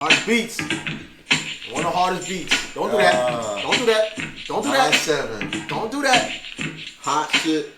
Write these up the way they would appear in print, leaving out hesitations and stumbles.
Hardest beats. One of the hardest beats. Don't do that. Don't do that. Don't do that. 7. Don't do that. Hot shit.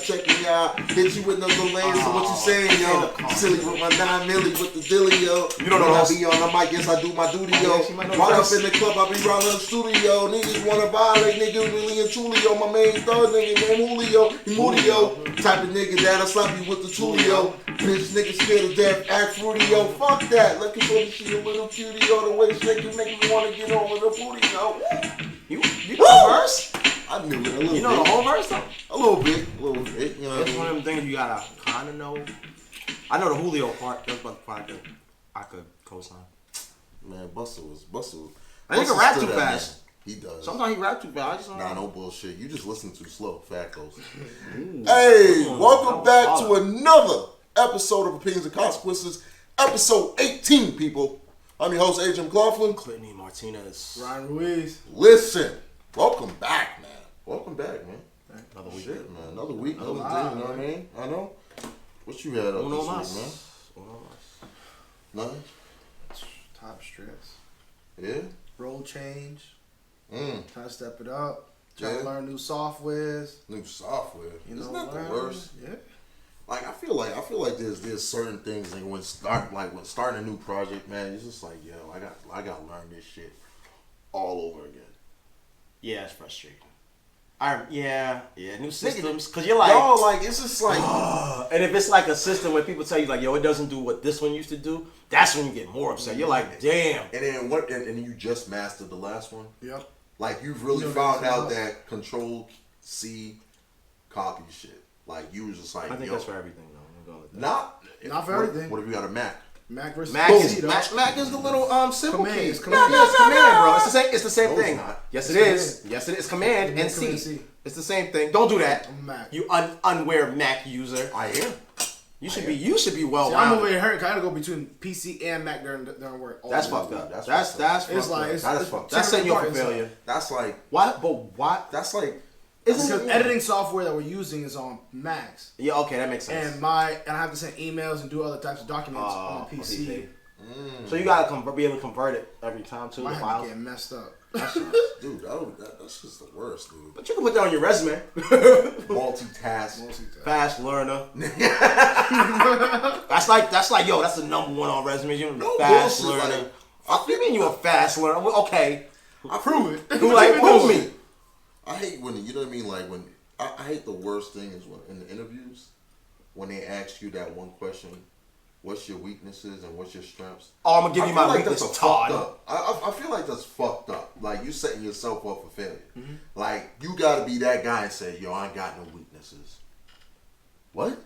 Check me out. Hit you with no delays. So what you saying, yo? Silly with my 9 milli with the dilly, yo. You don't know I those. be on the mic, yes I do my duty, yo. she might know While those. up in the club, I be rolling the studio. Niggas wanna violate, niggas really and truly, yo. My main thug nigga named Julio. He moody, yo. Type of nigga that'll slap you with the tulio. Bitch, nigga scared of death, act fruity, yo. Fuck that. Looking for the shit, a little cutie, yo. The way shaking make me wanna get on with the booty, yo. You know the verse? I knew it a little You know bit. the whole verse though? A little bit, you know what I It's mean? one of them things you gotta kinda know. I know the Julio part. That's about the part I could co-sign. Man, Buster was. I think he Buster rap too stood that fast. man. He does. Sometimes he rap too fast. I just don't Nah, know. no bullshit. You just listen too slow. Factos. Ooh. Hey, Ooh, welcome that back was to hard. another episode of Opinions and Consequences, episode 18, people. I'm your host, Agent McLaughlin. Clinton Martinez. Ruiz. Listen, welcome back, man. Welcome back, man. Another week. Shit, man. Another week, another Wow, day, you know what I mean? I know. What you had up Uno this mas. week, man? Uno mas. Nothing? Top stress. Yeah? Role change. Mm. Trying to step it up. Trying Yeah. to learn new softwares. New software. You Isn't know, that the learn- worst? Yeah. Like I feel like there's certain things like when starting a new project, man, it's just like, yo, I got to learn this shit all over again. Yeah, it's frustrating. New systems. Cause you're like, Yo, like it's just like and if it's like a system where people tell you like, yo, it doesn't do what this one used to do, that's when you get more upset. You're like, damn. and then what and then you just mastered the last one. Yep. Like you've really You know, found that's out enough. that Control C copy shit. Like you was just like, I think yo, that's for everything though. I'm gonna go with that. not Not for everything. What if you got a Mac? Mac versus Mac PC, is though. Mac is the little simple Command, key. it's No, command. it's command, bro. It's the same No, it's thing. not. Yes, It's it is. Yes, it is. Command and Command C. C. It's the same thing. Don't do that. I'm Mac. You unaware Mac user. I am. You should be well See, I'm over rounded. here hurt 'cause I gotta go between PC and Mac during work. all That's the way. fucked up. That's That's fucked up. fucked It's like up. it's, That is it's fucked up. That's setting you up for inside. failure. That's like What? But what? that's like Because Isn't editing software that we're using is on Macs, Yeah. Okay, that makes sense. and I have to send emails and do other types of documents on PC. So you gotta be able to convert it every time too. My The hand files. getting messed up. dude, that's just the worst, dude. But you can put that on your resume. Multitask. Fast learner. that's like yo. That's the number one on resumes. You're No fast bullshit, learner. like, What do you mean you a fast learner? Well, okay. I prove it. You like prove me. I hate when you know what I mean. Like when I hate the worst thing is when in the interviews when they ask you that one question, what's your weaknesses and what's your strengths? Oh, I'm gonna give I you feel my like weakness, that's Todd. fucked up. I feel like that's fucked up. Like you setting yourself up for failure. Mm-hmm. Like you got to be that guy and say, yo, I ain't got no weaknesses. What?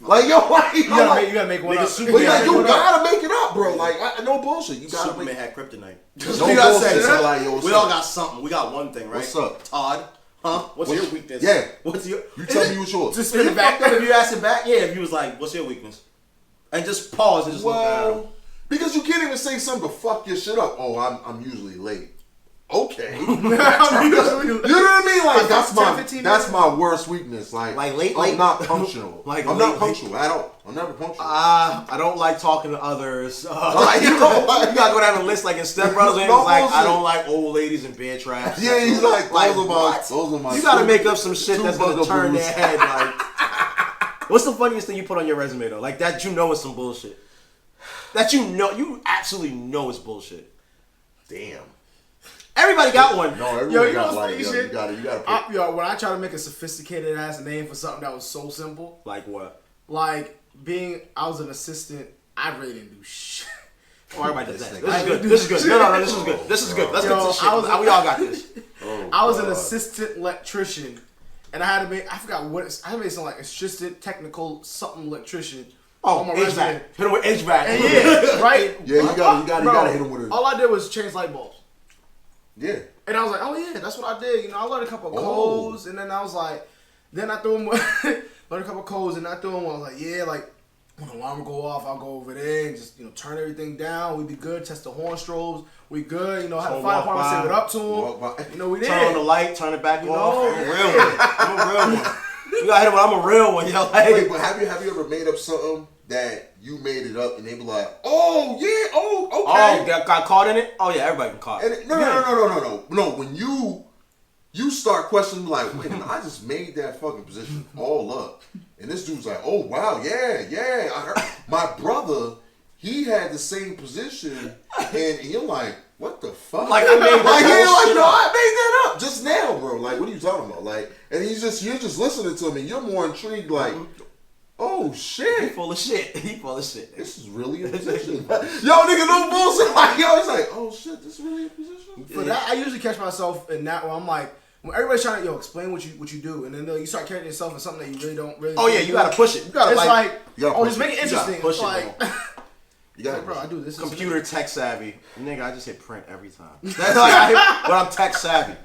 Like yo, like, You gotta make one Nigga, up. Superman But like, had you one gotta make it up, bro. Like, no bullshit. You gotta Superman make had kryptonite. no You gotta bullshit. say, So like, yo, what's we up? all got something. We got one thing, right? What's up? Todd? Huh? What's your weakness? Yeah. What's your? You tell me what's yours. Just If spin you it back. fucked up, if you asked him back, yeah. If you was like, "What's your weakness?" and just pause and just look at him. Well, because you can't even say something to fuck your shit up. Oh, I'm usually late. Okay. You know what I mean? Like that's my worst weakness. Like late. I'm not punctual. Like I'm late, not punctual at all. I'm never punctual. I don't like talking to others. Like, you gotta go down a list like in Step Brothers. And No it's like I bullshit. don't like old ladies and bear traps. Yeah, he's like Like, those what? are my. You gotta make up some shit two that's gonna turn bugaboos. their head. Like, what's the funniest thing you put on your resume though? Like that you know is some bullshit. That you absolutely know is bullshit. Damn. Everybody got one. No, everyone Yo, you know got what's like funny yo, shit? you gotta put. Yo, when I try to make a sophisticated ass name for something that was so simple, Like what? like I was an assistant, I really didn't do shit. Oh, everybody does that. This This is nigga. good. This is good. No, this is good. This is good. Let's Yo, get this shit. I was- We all got this. Oh, I was an God. assistant electrician, and I had to make, I forgot what, I had to make something like assistant technical something electrician. Oh, on my HVAC. resume. Hit him with HVAC. And yeah, right? Yeah, you gotta Bro, hit him with it. All I did was change light bulbs. Yeah. And I was like, oh yeah, that's what I did. You know, I learned a couple of Oh. codes, and then I was like, then I threw him, learned a couple of codes, and I threw him. I was like, yeah, like when the alarm would go off, I'll go over there and just turn everything down. We'd be good. Test the horn strobes. We good. You know, had the So fire walk department by, say what up to walk by. him. You know, we did. Turn on the light, turn it back You off. know, I'm a yeah. real one. I'm a real one. You got hit with I'm a real one. Yo, like, Wait, but have you ever made up something that you made it up and they be like, oh yeah, oh Oh, okay. got caught in it? Oh yeah, everybody can caught. And no. When you start questioning like, wait a minute, I just made that fucking position all up, and this dude's like, oh wow, yeah. I heard my brother, he had the same position, and you're like, what the fuck? Like I made I made that up just now, bro. Like, what are you talking about? Like, and you're just listening to him, and you're more intrigued, like, oh He shit. full of shit. He full of shit. This is really a position. Yo, nigga, no bullshit. Like, yo, it's like, oh shit, this is really a position. For that, I usually catch myself in that where I'm like, when everybody's trying to explain what you do, and then you start carrying yourself in something that you really don't really. Oh yeah, you gotta push it. You gotta It's like, you gotta oh, push just make it it. You gotta interesting. push It's it, like, You got bro, I do this. Computer tech savvy. Nigga, I just hit print every time. That's like I hit, but I'm tech savvy.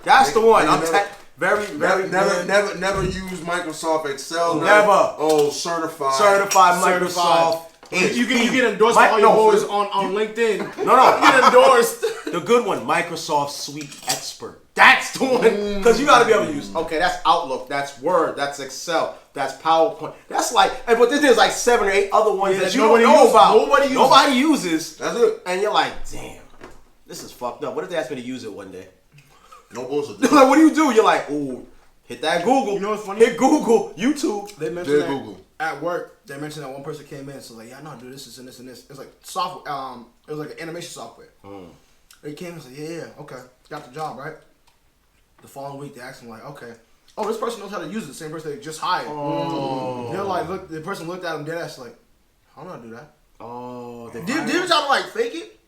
That's the one. I'm tech very Never use Microsoft Excel. Never. Oh, certified. certified Microsoft. You get endorsed by all your boys on LinkedIn. No. You get endorsed. The good one, Microsoft Suite Expert. That's the one. Because you got to be able to use, okay, that's Outlook, that's Word, that's Excel, that's PowerPoint. That's like, but there's like 7 or 8 other ones that you don't know about. Nobody uses. That's it. And you're like, damn, this is fucked up. What if they ask me to use it one day? No bullshit. Like, what do you do? You're like, ooh, hit that Google. You know what's funny? Hit Google, YouTube. They mentioned that Google. at work. They mentioned that one person came in, so like, yeah, I know how to do this and this and this. It's like software. It was like an animation software. They came and said, yeah, okay, got the job, right? The following week, they asked him like, okay, oh, this person knows how to use it. The same person they just hired. They're like, look, the person looked at him dead ass like, I don't know how to do that. Oh, Did you try to like fake it?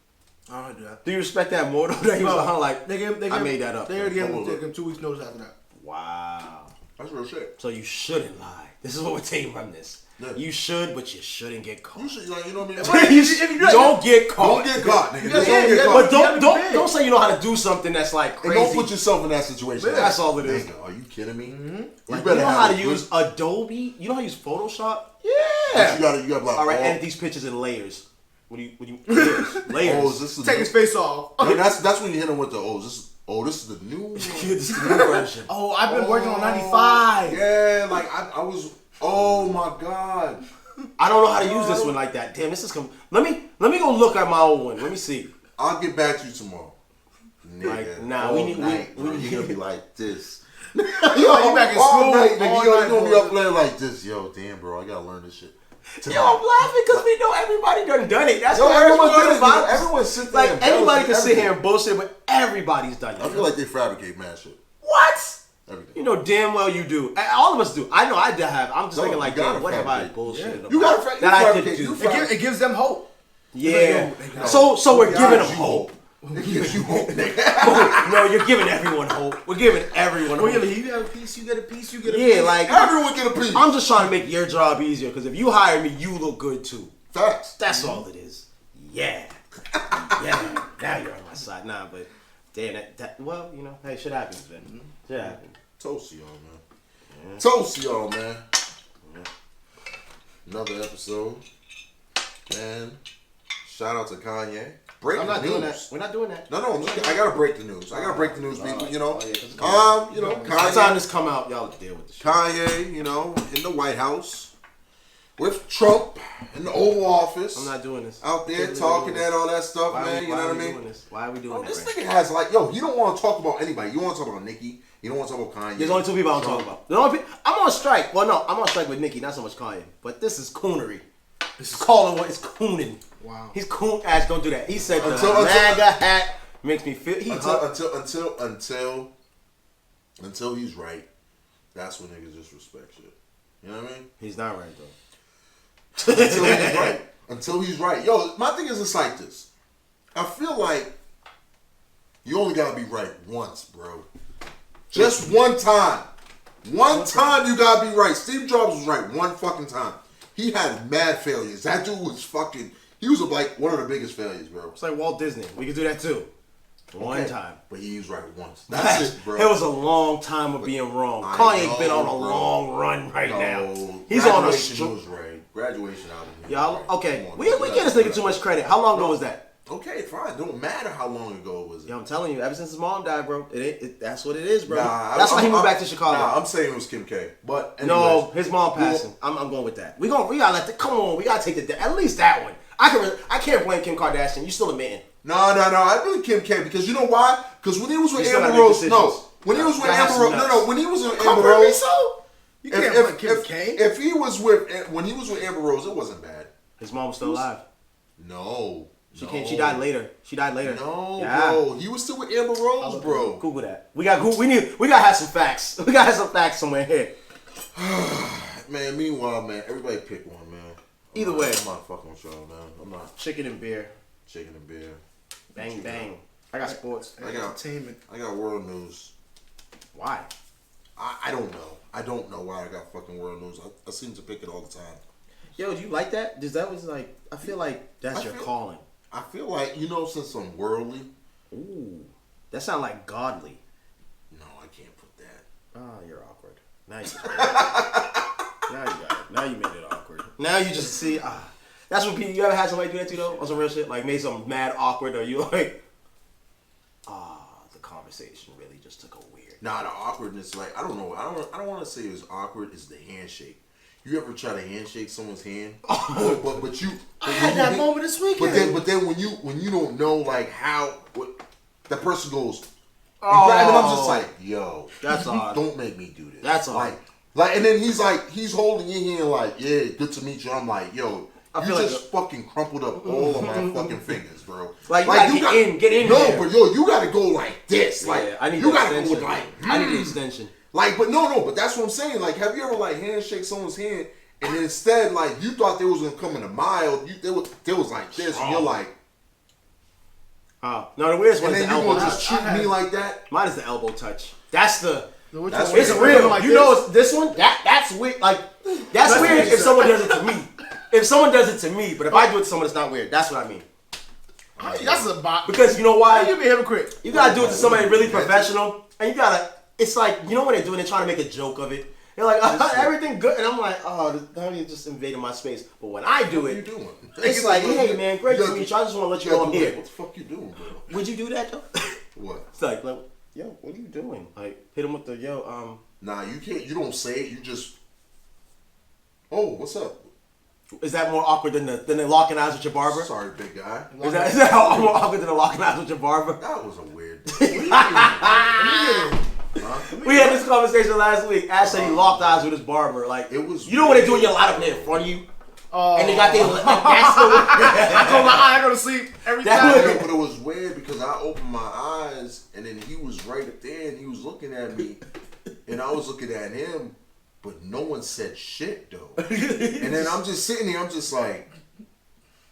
I don't know how to do that. Do you respect that more though? That he was like, they I made that up. They already gave him 2 weeks notice after that. Wow. That's real shit. So you shouldn't lie. This is what we're taking from this. Yeah. You should, but you shouldn't get caught. You should, like, you know what I mean? Don't get caught. Don't get caught, nigga. Yeah, Don't get yeah, caught. But don't say you know how to do something that's like And crazy. don't put yourself in that situation. That's all it is. Nigga, are you kidding me? Like, you know how to use Adobe? You know how to use Photoshop? Yeah. You gotta like, All right, edit these pictures in layers. What do you layers? Layers. Oh, is this the Take his face off. Yeah, that's when you hit him with the this is the new one. This is the new version. Oh, I've been working on 95. Yeah, like I was. Oh my god. I don't know how to use this one like that. Damn, this is Let me go look at my old one. Let me see. I'll get back to you tomorrow. Nigga, Like, nah, we need. You're gonna be like this. You back in all school. night, nigga. all You're night, gonna be boy. up there like this. Yo, damn, bro, I gotta learn this shit. Yo, I'm laughing because we know everybody done it. That's Yo, what everyone everyone did it, about. nigga. Everyone sit there Like and anybody balance can sit everything. here and bullshit, but everybody's done it. I feel like they fabricate mad shit. What? Everything. You know damn well you do. All of us do. I know I did have. I'm just No, thinking like, you gotta damn, what have I fabricate. bullshit You gotta that I could fabricate. do? It gives them hope. Yeah. Like, yo, So we're giving them you hope. It gives you hope, nigga. No, you're giving everyone hope. We're giving everyone Oh, yeah, hope. you got a piece, you get a piece, you get a Yeah, piece. like Everyone get a piece. I'm just trying to make your job easier because if you hire me, you look good too. Facts. That's all it is. Yeah. Yeah. Now you're on my side. Nah, but damn that well, you know, hey, shit happens, man. Shit happens. Toast to y'all, man. Toast to y'all, man. Another episode. Man, shout out to Kanye. Break I'm the not news. doing that. We're not doing that. No, I gotta break the news. I gotta break the news, people. You know, Oh, yeah, 'cause it's coming you know, By the time Kanye, this come out, y'all deal with the shit. Kanye, you know, in the White House with Trump in the Oval Office. I'm not doing this. out there talking and all that stuff, man. You know what I mean? Doing this? Why are we doing Oh, this? this nigga has like, yo, you don't want to talk about anybody. You want to talk about Nicki. You don't want to talk about Kanye. There's only 2 people I don't talk about. The only I'm on strike. Well, no, I'm on strike with Nicki, not so much Kanye. But this is coonery. This is calling what it's cooning. Wow. He's coon ass. Don't do that. He said the Until- MAGA hat makes me feel. Until he's right. That's when niggas just respect shit. You know what I mean? He's not right though. Until he's right. Until he's right. Yo, my thing is it's like this. I feel like you only gotta be right once, bro. Just one time. One time you gotta be right. Steve Jobs was right one fucking time. He had mad failures. That dude was fucking. He was like one of the biggest failures, bro. It's like Walt Disney. We could do that too. One time. But he was right once. That's it, bro. It was a long time of being wrong. I Kanye's know, been on a bro. long run right now. He's Graduation on a was right. Graduation album. Y'all, okay. Come on, We give this nigga too much credit. How long ago was that? Okay, fine. Don't matter how long ago it was. Yo, I'm telling you, ever since his mom died, bro, that's what it is, bro. Nah, that's why he moved back to Chicago. Nah, I'm saying it was Kim K. But anyways, no, his mom passing. I'm going with that. We gotta let come on. We gotta take at least that one. I can't blame Kim Kardashian. You still a man. No. I really Kim K because you know why? Because when he was with You still Amber gotta make Rose, when he was with Amber Rose, when he was with Amber Really Rose, so? You can't blame Kim K. If he was with when he was with Amber Rose, it wasn't bad. His mom was still alive. No. She died later. No, yeah. bro. He was still with Amber Rose, bro. Google that. We gotta have some facts. We gotta have some facts somewhere here. Man, meanwhile, man, everybody pick one, man. Either way. I'm not fucking with y'all, man. I'm not. Chicken and beer. Chicken and beer. Bang bang. I got sports. I got entertainment. I got world news. Why? I don't know. I don't know why I got fucking world news. I seem to pick it all the time. Yo, do you like that? That was like, I feel like that's your calling. I feel like, since I'm worldly. Ooh. That sounds like godly. No, I can't put that. Oh, you're awkward. Now you got it. Now you made it awkward. Now you just see, that's when people, you ever had somebody do that to you though? On some real shit? Like made something mad awkward or you like, the conversation really just took a weird. Nah, the awkwardness, like, I don't know. I don't want to say it's awkward. It's the handshake. You ever try to handshake someone's hand? But you. I had that moment this weekend. But then when you don't know like how that person goes, and I'm just like, yo, that's odd. Don't make me do this. That's odd. Like, and then he's holding your hand like, yeah, good to meet you. I'm like, yo, you just fucking crumpled up all of my fucking fingers, bro. Like you gotta get in. No, there. but yo, you gotta go like this. Like, yeah, I need you gotta go with like, I need the extension. Like, but but that's what I'm saying. Like, have you ever like handshake someone's hand and then instead like you thought they was gonna come in a mile, they was like this, and you're like, no, the weirdest one is the elbow. And then you gonna just treat me like that? Mine is the elbow touch. That's it's real. Like you know, this one that's weird. Like that's weird if someone does it to me. If someone does it to me, but if I do it to someone, it's not weird. That's what I mean. That's a bot. Because you know why? You be a hypocrite. You gotta do it to somebody really professional, and you gotta. It's like you know what they're doing. They're trying to make a joke of it. They're like, everything good, and I'm like, you just invaded my space. But when I do it, what you doing? It's like, hey man, great to meet you. I just want to let you know I'm here. What the fuck you doing, bro? Would you do that though? What? It's like, yo, what are you doing? Like, hit him with the Nah, you can't. You don't say it. You just. Oh, what's up? Is that more awkward than the locking eyes with your barber? Sorry, big guy. Is that more awkward than the locking eyes with your barber? That was a weird. We had this conversation last week. Ash said he locked eyes with his barber. Like it was. You know when they do it, you line up there in front of you, and they got their that's I close my eye, I go to sleep every time. But it was weird because I opened my eyes and then he was right up there and he was looking at me, and I was looking at him. But no one said shit though. And then I'm just sitting there, I'm just like,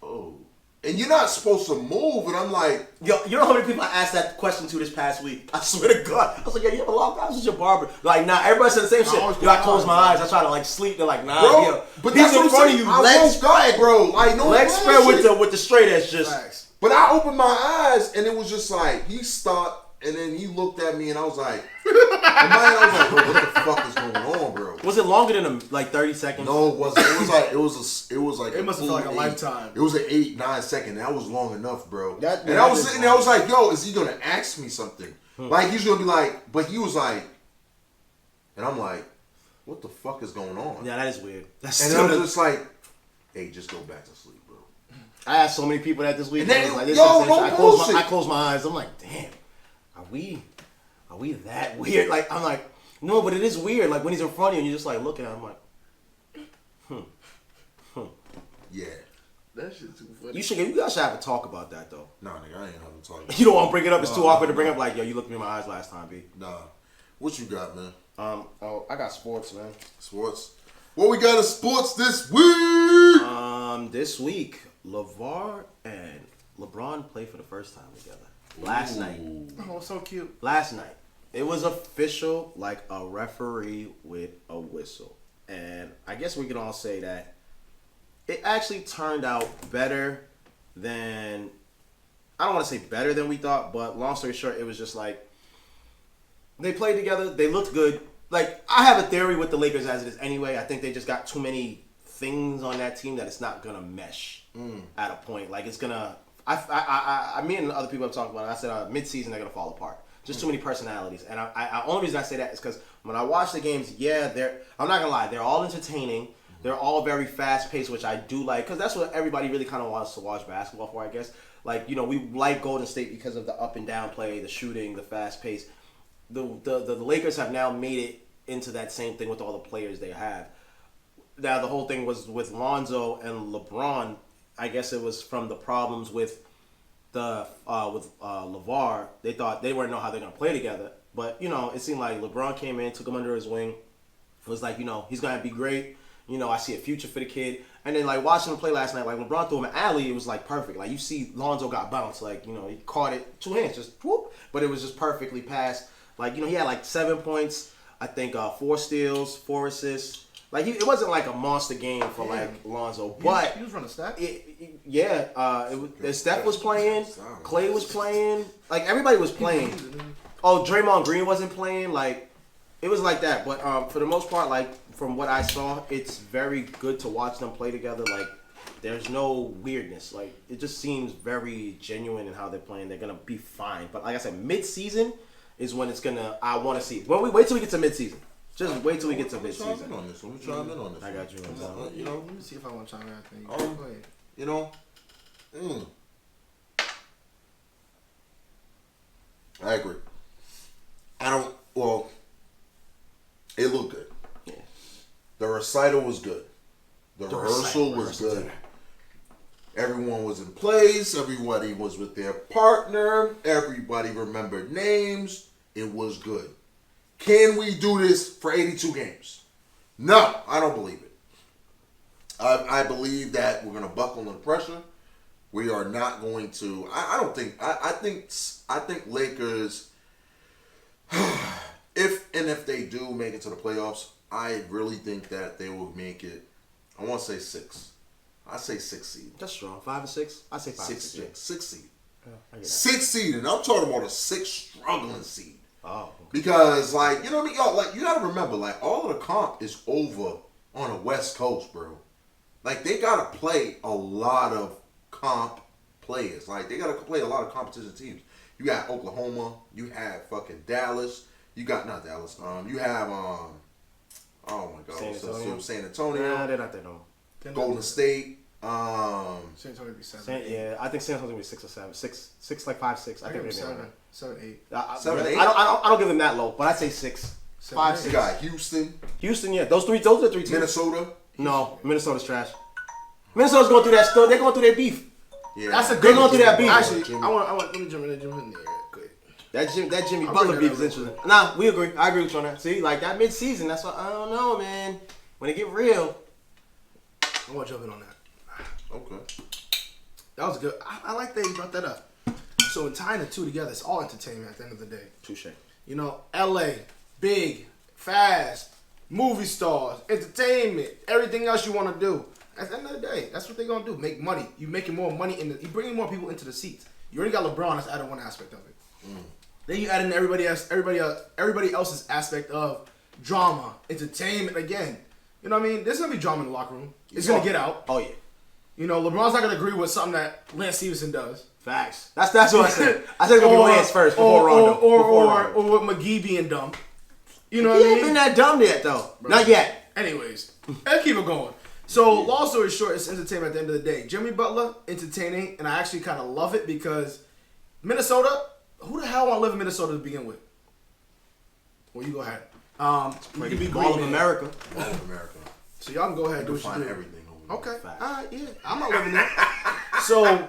oh. And you're not supposed to move, and I'm like, yo, you know how many people I asked that question to this past week? I swear to God. I was like, yo, you ever locked eyes with your barber? Like, nah, everybody said the same shit. Yo, I close my eyes, I try to like sleep, they're like, nah, bro, yo. but that's what I'm saying. You, I woke up, bro. Like, no legs spread with the straight edge just. Facts. But I opened my eyes, and it was just like, he stopped. And then he looked at me, and I was like, bro, what the fuck is going on, bro? Was it longer than 30 seconds? No, it wasn't. It was like it must have felt like a lifetime. It was an 8-9 second. That was long enough, bro. And I was sitting there, I was like, yo, is he gonna ask me something? Like he's gonna be like, but he was like, and I'm like, what the fuck is going on? Yeah, that is weird. And I was just like, hey, just go back to sleep, bro. I asked so many people that this week. Then, like, I close my eyes. I'm like, damn. Are we that weird? Like, I'm like, no, but it is weird. Like, when he's in front of you and you're just like looking at him, I'm like, Yeah. That shit's too funny. You guys should have a talk about that, though. Nah, nigga, I ain't having a talk. You don't want to bring it up. It's too awkward to bring up. Like, yo, you looked me in my eyes last time, B. Nah. What you got, man? I got sports, man. Sports? What we got in sports this week? This week, LeVar and LeBron played for the first time together. Last night. Oh, so cute. Last night. It was official, like a referee with a whistle. And I guess we can all say that it actually turned out better than, I don't want to say better than we thought, but long story short, it was just like, they played together, they looked good. Like, I have a theory with the Lakers as it is anyway. I think they just got too many things on that team that it's not going to mesh at a point. Like, it's going to Me and other people have talked about it. I said mid-season they're gonna fall apart. Just too many personalities, and only reason I say that is because when I watch the games, I'm not gonna lie, they're all entertaining. They're all very fast-paced, which I do like, because that's what everybody really kind of wants to watch basketball for, I guess. Like, you know, we like Golden State because of the up and down play, the shooting, the fast pace. The Lakers have now made it into that same thing with all the players they have. Now the whole thing was with Lonzo and LeBron. I guess it was from the problems with LeVar. They thought they wouldn't know how they're gonna play together. But you know, it seemed like LeBron came in, took him under his wing. It was like, you know, he's gonna be great. You know, I see a future for the kid. And then like watching him play last night, like when LeBron threw him an alley, it was like perfect. Like you see Lonzo got bounced, like, you know, he caught it 2 hands, just whoop, but it was just perfectly passed. Like, you know, he had like 7 points, I think 4 steals, 4 assists. Like it wasn't like a monster game for like Lonzo, but he was running stats. Steph was playing, Clay was playing, like everybody was playing. Oh, Draymond Green wasn't playing, like it was like that. But for the most part, like from what I saw, it's very good to watch them play together. Like there's no weirdness. Like it just seems very genuine in how they're playing. They're gonna be fine. But like I said, mid-season is when it's gonna. I want to see. When we wait till we get to mid-season. Just wait till we get to mid-season. Let me chime in on this. I got you. You know, Let me see if I want to chime in. you know, I agree. It looked good. Yeah. The recital was good. The rehearsal was good. Everyone was in place. Everybody was with their partner. Everybody remembered names. It was good. Can we do this for 82 games? No, I don't believe it. I believe that we're going to buckle under pressure. We are not going to. I think Lakers. If they do make it to the playoffs, I really think that they will make it. I want to say 6. I say 6 seed. That's strong. 5 or 6. I say 5 or 6. 6 seed. Yeah, 6 seed, and I'm talking about a 6 struggling seed. Oh. Because, like, you know what I mean? Y'all, like, you gotta remember, like, all of the comp is over on the West Coast, bro. Like, they gotta play a lot of comp players. Like, they gotta play a lot of competition teams. You got Oklahoma. You have fucking Dallas. You got, not Dallas. You have, oh my God. San Antonio. Nah, they're not there no more. Golden State. San Antonio be 7. Yeah, I think San Antonio be 6 or 7. 6 like 5, 6. I think they're 7, 7, 8. 7, 8. I don't give them that low, but I say 6. 5, 6. You got Houston. Houston, yeah. Those are 3 teams. Minnesota. No, Minnesota's trash. Minnesota's going through that stuff. They're going through their beef. Yeah. That's a good going through that beef. Actually, I want let me jump in there quick. That Jimmy Butler beef is interesting. Nah, we agree. I agree with you on that. See, like that mid-season, that's what I don't know, man. When it get real, I want to jump in on that. Okay. That was good. I like that you brought that up. So in tying the two together, it's all entertainment at the end of the day. touche. You know, LA, big, fast, movie stars, entertainment, everything else you want to do. At the end of the day, that's what they're gonna do. Make money. You making more money you bringing more people into the seats. You already got LeBron. That's added one aspect of it. Then you add in everybody else's aspect of drama, entertainment. Again, you know what I mean? There's gonna be drama in the locker room. It's gonna get out. Oh yeah. You know, LeBron's not gonna agree with something that Lance Stevenson does. Facts. That's what I said. I said it's gonna be Lance first before Rondo. Or with McGee being dumb. You know what I mean? He ain't been that dumb yet though. Bro. Not yet. Anyways, let's keep it going. So, long story short, it's entertainment at the end of the day. Jimmy Butler, entertaining, and I actually kind of love it because Minnesota, who the hell want to live in Minnesota to begin with? Well, you go ahead. You can be all of America. All of America. So y'all can go ahead and do what you do. Everything over there. Okay. All right, yeah. I'm not living there. So,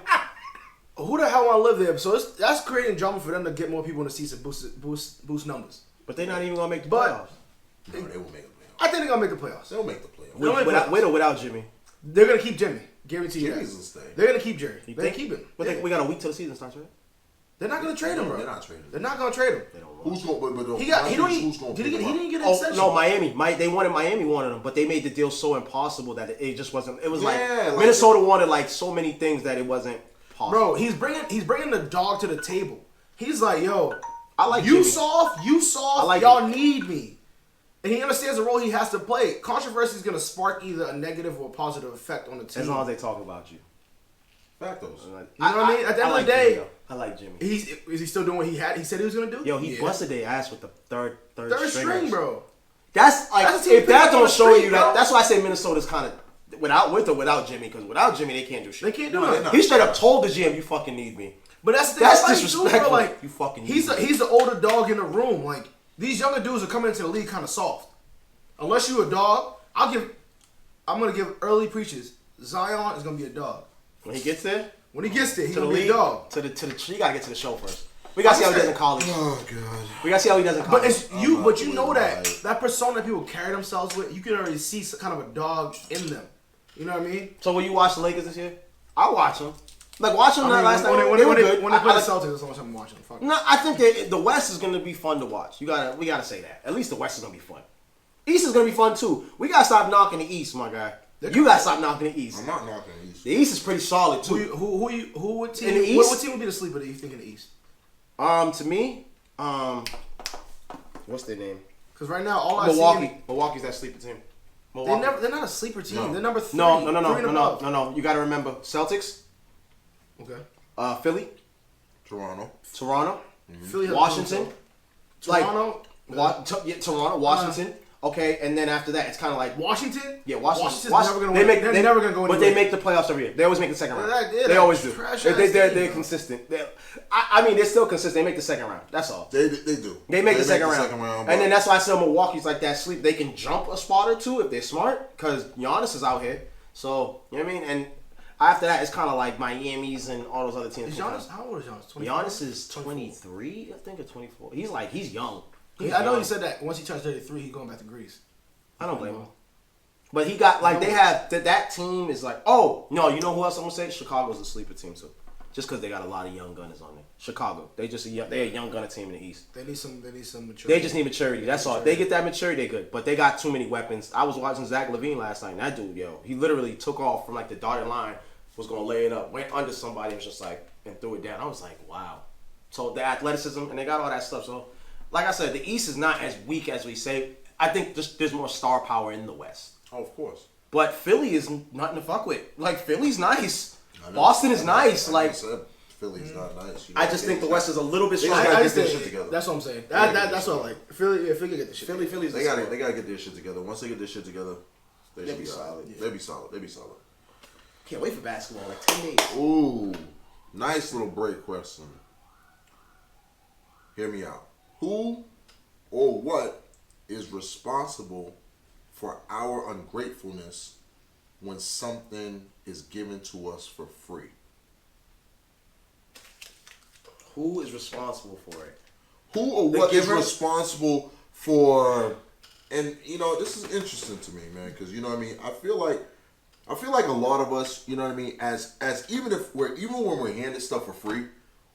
who the hell want to live there? So, that's creating drama for them to get more people in the seats and boost numbers. But they're not even going to make the playoffs. No, they will make the playoffs. I think they're going to make the playoffs. They'll make the playoffs. With or without Jimmy? They're going to keep Jimmy. Guarantee you that. Jimmy's will stay. They're going to keep Jerry. They're going to keep him. But we got a week till the season starts, right? They're not going to trade him, bro. They're not trading. They're not going to trade him. He didn't get an extension. No, Miami. Miami wanted him, but they made the deal so impossible that it just wasn't. It was like Minnesota wanted like so many things that it wasn't possible. Bro, he's bringing the dog to the table. He's like, yo, I like you Jimmy. soft. I like y'all need me, and he understands the role he has to play. Controversy is gonna spark either a negative or a positive effect on the team. As long as they talk about you. Factos. You know what I mean? At the end of the day, Jimmy, I like Jimmy. Is he still doing what he said he was gonna do? Yo, he busted their ass with the third string, bro. That's like That's a team if that pick on don't the show street, you bro. that. That's why I say Minnesota's kind of with or without Jimmy, because without Jimmy they can't do shit. They can't do it. He straight up told the GM, "You fucking need me." But that's the thing. That's Like, disrespectful. Dude, bro, like, you fucking. he's the older dog in the room. Like these younger dudes are coming into the league kind of soft. Unless you a dog, I'm gonna give early preaches. Zion is gonna be a dog when he gets there. When he gets there, he's To the gonna be league, a dog. to the you gotta get to the show first. We gotta see how he does in college. Oh god. We gotta see how he does in But college. it's you. not But you know believing that that persona that people carry themselves with, you can already see some kind of a dog in them. You know what I mean? So will you watch the Lakers this year? I'll watch them. Like watching them I mean, last night. when They were good. when they play I the Celtics, that's the only time I'm watching. Fuck. No, I think the West is gonna be fun to watch. We gotta say that. At least the West is gonna be fun. East is gonna be fun too. We gotta stop knocking the East, my guy. You gotta stop knocking the East. I'm not knocking the East. The East is pretty solid too. Who would team In the what East? team would be the sleeper that you think in the East? To me, what's their name? Because right now all I Milwaukee. see Milwaukee's that sleeper team. Milwaukee. they're not a sleeper team. No. They're number 3. No. 3 and above. No. You gotta remember Celtics, Okay. Philly, Toronto. Toronto, Philly has Washington. Toronto. Toronto, Washington. Okay, and then after that, it's kind of like Washington. yeah, Washington. Washington's never gonna win. They're never gonna go But anywhere. they make the playoffs every year. They always make the second round. Yeah, They always do. trash They're ass team, bro. consistent. I mean, they're still consistent. They make the second round. That's all. They do. They make the second round. but And then that's why I said Milwaukee's like that sleep. They can jump a spot or two if they're smart, because Giannis is out here. So, you know what I mean? And after that, it's kind of like Miami's and all those other teams. Is Giannis? How old is Giannis? 24? Giannis is 23, I think, or 24. He's young. I know he said that once he turns 33, he's going back to Greece. I don't blame him. But he got, like, they have, that team is like, oh, no, you know who else I'm going to say? Chicago's a sleeper team, too. Just because they got a lot of young gunners on there. Chicago. They're a young gunner team in the East. They need some maturity. They just need maturity. That's all. If they get that maturity, they're good. But they got too many weapons. I was watching Zach LaVine last night, and that dude, he literally took off from, like, the dotted line, was going to lay it up, went under somebody, and was just like, and threw it down. I was like, wow. So the athleticism, and they got all that stuff. So, like I said, the East is not as weak as we say. I think there's more star power in the West. Oh, of course. But Philly is nothing to fuck with. Like, Philly's nice. Boston is nice. Like, Philly's not nice. I just think the West is a little bit They stronger. gotta I get just their think shit together. that's what I'm saying. That's what I like. Philly get the shit. Philly's They gotta get their shit together. Once they get their shit together, they should be solid. They'll be solid. They'll be solid. Can't wait for basketball. Like 10 days. Ooh, nice little break question. Hear me out. Who or what is responsible for our ungratefulness when something is given to us for free? Who is responsible for it? Who or The what is giver? responsible for? And this is interesting to me, man, because you know what I mean. I feel like a lot of us, you know what I mean, as even when we're handed stuff for free,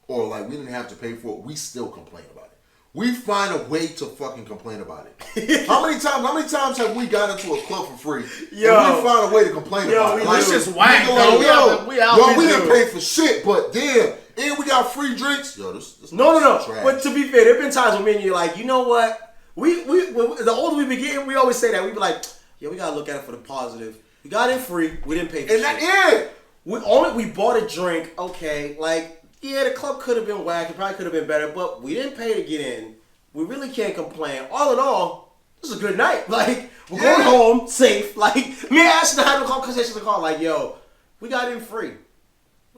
or like we didn't have to pay for it, we still complain about it. We find a way to fucking complain about it. How many times have we got into a club for free? Yo. And we find a way to complain about it. This shit's whack, Nigga, though. we didn't pay for shit, but damn, and we got free drinks. Yo, this No. trash. But to be fair, there have been times when me and you like, you know what? We the older we be getting, we always say that. We be like, yeah, we gotta look at it for the positive. We got it free. We didn't pay for And shit. We bought a drink. Okay, like, yeah, the club could have been whack. It probably could have been better, but we didn't pay to get in. We really can't complain. All in all, this is a good night. Like, we're going home safe. Like, me and Ashton had a conversation in the car. Like, yo, we got in free.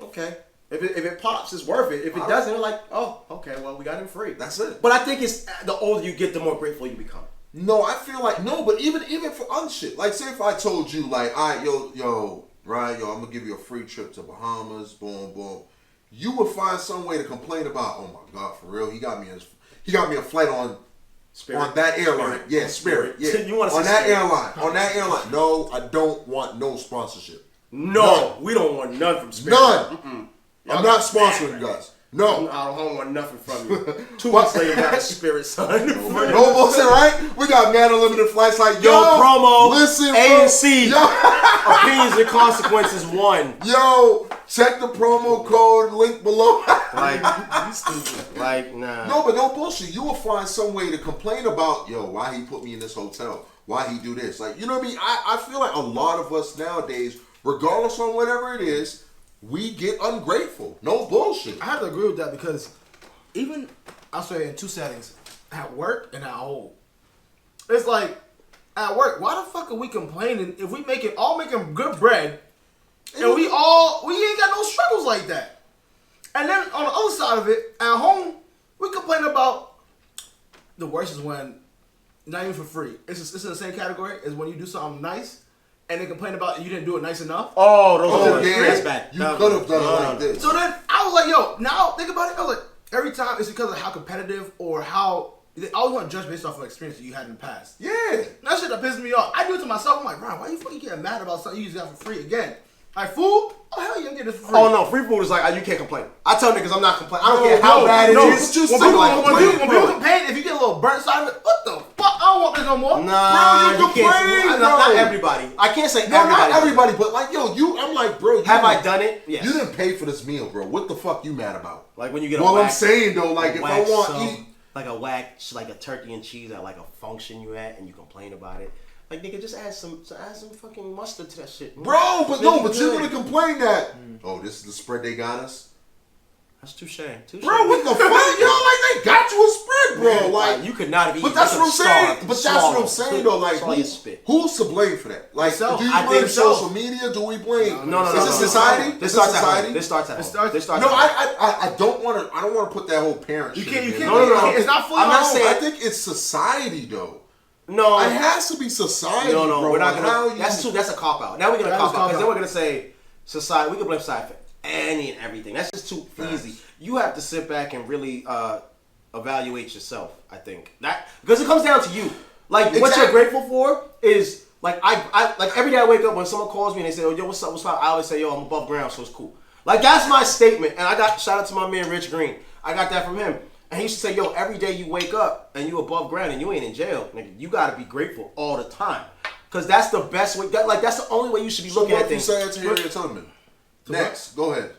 Okay. If it pops, it's worth it. If it doesn't, we're like, oh, okay, well, we got in free. That's it. But I think it's the older you get, the more grateful you become. No, I feel like but even for other shit. Like, say if I told you, like, all right, yo, I'm gonna give you a free trip to Bahamas, boom, boom. You would find some way to complain about, oh my God, for real, he got me a flight on Spirit. On that airline. Spirit. Yeah, Spirit. Yeah. You wanna on say that Spirit. airline. On that airline. No, I don't want no sponsorship. No, we don't want none from Spirit. None. I'm not sponsoring you guys. No. I don't want nothing from you. 2 months later, got a Spirit, son. No bullshit, right? We got man unlimited flights like, Yo, promo, listen, A and C. Yo. Opinions and consequences 1. Yo, check the promo code link below. Like, you stupid. Like, nah. No, but no bullshit. You will find some way to complain about, yo, why he put me in this hotel? Why he do this? Like, you know what I mean? I feel like a lot of us nowadays, regardless on whatever it is, we get ungrateful. No bullshit. I have to agree with that because even, I'll say in two settings, at work and at home. It's like, at work, why the fuck are we complaining if we all making good bread and we ain't got no struggles like that? And then on the other side of it, at home, we complain about the worst is when, not even for free, it's in the same category as when you do something nice and they complain about you didn't do it nice enough. Oh, those yeah. That's bad. You could have done it like this. So then I was like, yo, now think about it. I was like, every time it's because of how competitive or how they always want to judge based off of experience that you had in the past. Yeah. That shit that pisses me off. I do it to myself. I'm like, Ryan, why you fucking getting mad about something you just got for free again? Like food? Oh hell, you can get this for free. Oh no, free food is like you can't complain. I tell niggas I'm not complaining. I don't care how bad it is. When people complain, if you get a little burnt side of it, what the fuck? I don't want this no more. Nah, bro, you can't. Not everybody. I can't say everybody. Not everybody, but like yo, I'm like, bro. Have I done it? Yes. You didn't pay for this meal, bro. What the fuck you mad about? Like when you get. Well, I'm saying though, like if I want to eat. Like a whack, like a turkey and cheese at like a function you at, and you complain about it. Like nigga, just add some fucking mustard to that shit, bro. But no, but you're gonna complain that. Oh, this is the spread they got us. That's touche. Bro, what the fuck? Yo, like they got you a spread, bro. Like you could not have eaten. But that's what I'm saying. But that's what I'm saying though. Like who's to blame for that? Like, do you blame social media? Do we blame? No. Is it society? This starts at home. No, I don't want to. I don't want to put that whole parent. You shit can't. No. It's not fully. I'm not saying. I think it's society though. No, it has to be society. No, bro. we're not gonna. That's a cop out. Now we're gonna cop out because then we're gonna say society. We can blame society for any and everything. That's just too easy. You have to sit back and really evaluate yourself. I think that because it comes down to you. Like what you're grateful for is like I like every day I wake up when someone calls me and they say, "Oh, yo, what's up?" I always say, "Yo, I'm above ground, so it's cool." Like that's my statement. And I got shout out to my man Rich Green. I got that from him. And he used to say, yo, every day you wake up and you above ground and you ain't in jail, nigga, you gotta be grateful all the time. Cause that's the best way, that's the only way you should be looking at things. So what you say to Harriet Tubman? Next, go ahead.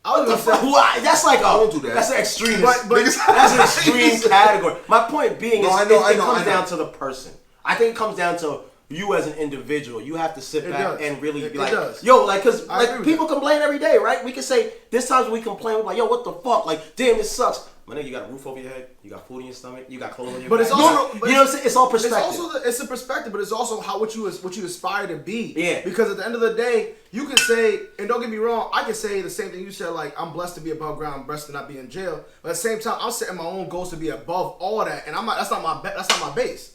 I was gonna say, that's like don't do that. That's an extreme, but that's an extreme category. My point being is it comes down to the person. I think it comes down to you as an individual. You have to sit back and really be like, yo, like, cause like people complain every day, right? We can say, there's times when we complain, we're like, yo, what the fuck? Like, damn, this sucks. My nigga, you got a roof over your head, you got food in your stomach, you got clothes on your back. But it's also, you know what I'm saying? It's all perspective. It's a perspective, but it's also what you aspire to be. Yeah. Because at the end of the day, you can say, and don't get me wrong, I can say the same thing you said, like, I'm blessed to be above ground, I'm blessed to not be in jail. But at the same time, I'm setting my own goals to be above all that, and that's not my base.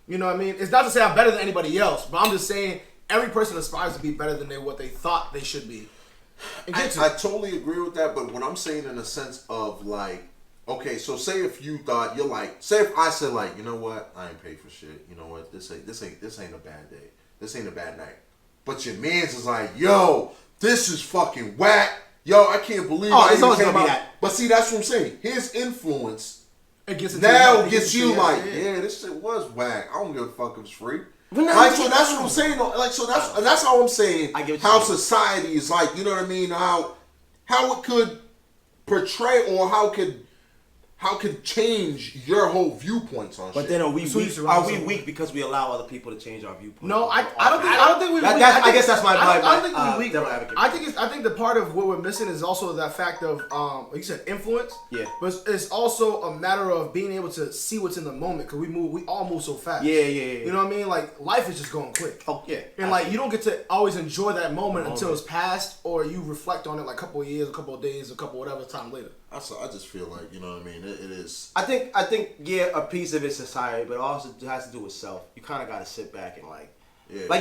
You know what I mean? It's not to say I'm better than anybody else, but I'm just saying every person aspires to be better than what they thought they should be. I totally agree with that, but what I'm saying in the sense of like, okay, so say if you thought you're like, say if I said like, you know what, I ain't paid for shit. You know what, this ain't a bad day. This ain't a bad night. But your man's is like, yo, this is fucking whack. Yo, I can't believe it's always gonna be that. But see, that's what I'm saying. His influence gets you like, yeah, this shit was whack. I don't give a fuck if it's free. Like, so that's what I'm saying. Like, so that's how I'm saying how society is like, you know what I mean? How it could portray or how could change your whole viewpoints on shit. But then are we weak because we allow other people to change our viewpoints? No, I don't think we're weak. I guess that's my I don't think we're weak. Advocate. I think the part of what we're missing is also that fact of like you said, influence. Yeah. But it's also a matter of being able to see what's in the moment because we all move so fast. Yeah. You know what I mean? Like life is just going quick. Oh yeah. And like you don't get to always enjoy that moment until it's past, or you reflect on it like a couple of years, a couple of days, a couple whatever time later. I just feel like, you know what I mean, it is. I think yeah, a piece of it's society, but it also has to do with self. You kind of got to sit back and like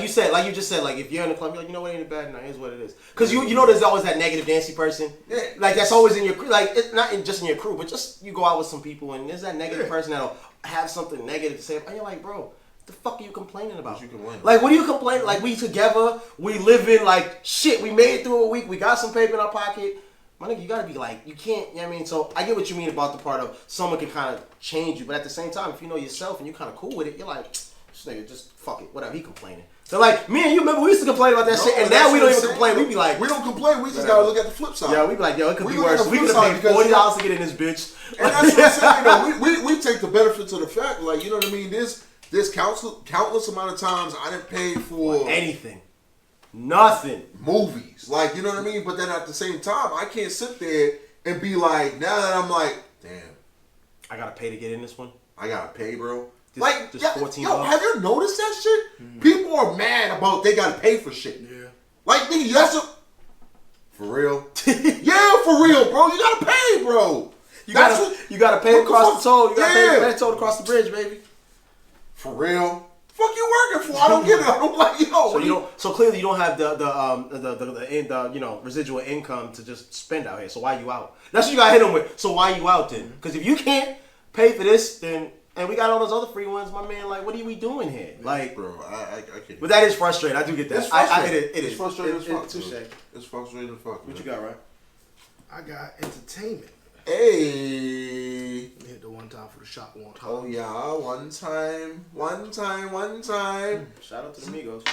you just said, like if you're in the club, you're like, you know what, ain't a bad night, here's what it is. Because you know there's always that negative Nancy person. Yeah. Like that's always in your crew. Like it's not just in your crew, but just you go out with some people and there's that negative person that'll have something negative to say. And you're like, bro, the fuck are you complaining about? Like, what are you complaining? Like, we together, we living like shit. We made it through a week. We got some paper in our pocket. My nigga, you gotta be like, you can't, you know what I mean? So I get what you mean about the part of someone can kind of change you, but at the same time, if you know yourself and you're kind of cool with it, you're like, this nigga, just fuck it, whatever, he complaining. So like, me and you, remember, we used to complain about that shit, and now we don't even complain. We be like, we don't complain, we just gotta look at the flip side. Yeah, we be like, yo, it could be worse. We could have paid $40 to get in this bitch. And that's what I'm saying, though. We take the benefits of the fact, like, you know what I mean? There's countless amount of times I didn't pay for anything. Nothing. Movies. Like, you know what I mean? But then at the same time, I can't sit there and be like, now that I'm like, damn. I gotta pay to get in this one. I gotta pay, bro. Just 14 yo, bucks. have you noticed that shit? People are mad about they gotta pay for shit. Yeah. Like, nigga, that's a... For real? Yeah, for real, bro. You gotta pay, bro. You gotta pay across the toll. You gotta pay the toll across the bridge, baby. For real? Fuck you working for? I don't get it. I'm like, yo. So clearly you don't have the residual income to just spend out here. So why you out? That's what you gotta hit them with. So why you out then? Because if you can't pay for this, then and we got all those other free ones, my man. Like, what are we doing here? Like, bro, I can't. But that is frustrating. I do get that. It's frustrating as fuck. Touche. It's frustrating as fuck. What you got, right? I got entertainment. Hey. Hit the one time for the shot one time. Oh yeah, one time. Shout out to the Migos.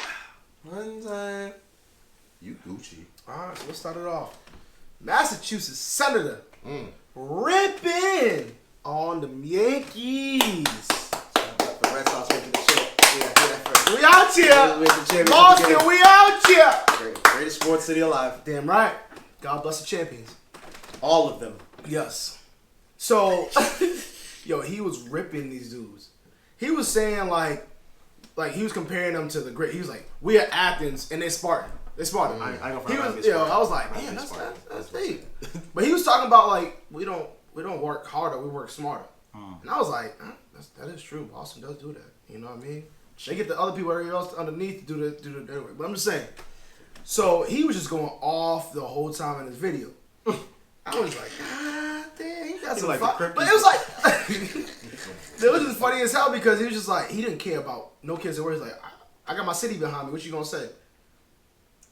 One time. You Gucci. All right, so let's start it off. Massachusetts Senator ripping on the Yankees. The Red Sox making the shit. Yeah, We out here. Boston, we out here. Greatest sports city alive. Damn right. God bless the champions. All of them. Yes. So, yo, he was ripping these dudes. He was saying like he was comparing them to the great. He was like, we are Athens and they Spartan. They Spartan. I was like, man, that's deep. But he was talking about like we don't work harder, we work smarter. And I was like, that is true. Boston does do that. You know what I mean? They get the other people everywhere else underneath to do the dirty work. But I'm just saying. So he was just going off the whole time in his video. I was like, damn, he got some like fun. But it was like, it was just funny as hell because he was just like, he didn't care about no kids and words. Like, I got my city behind me. What you gonna say?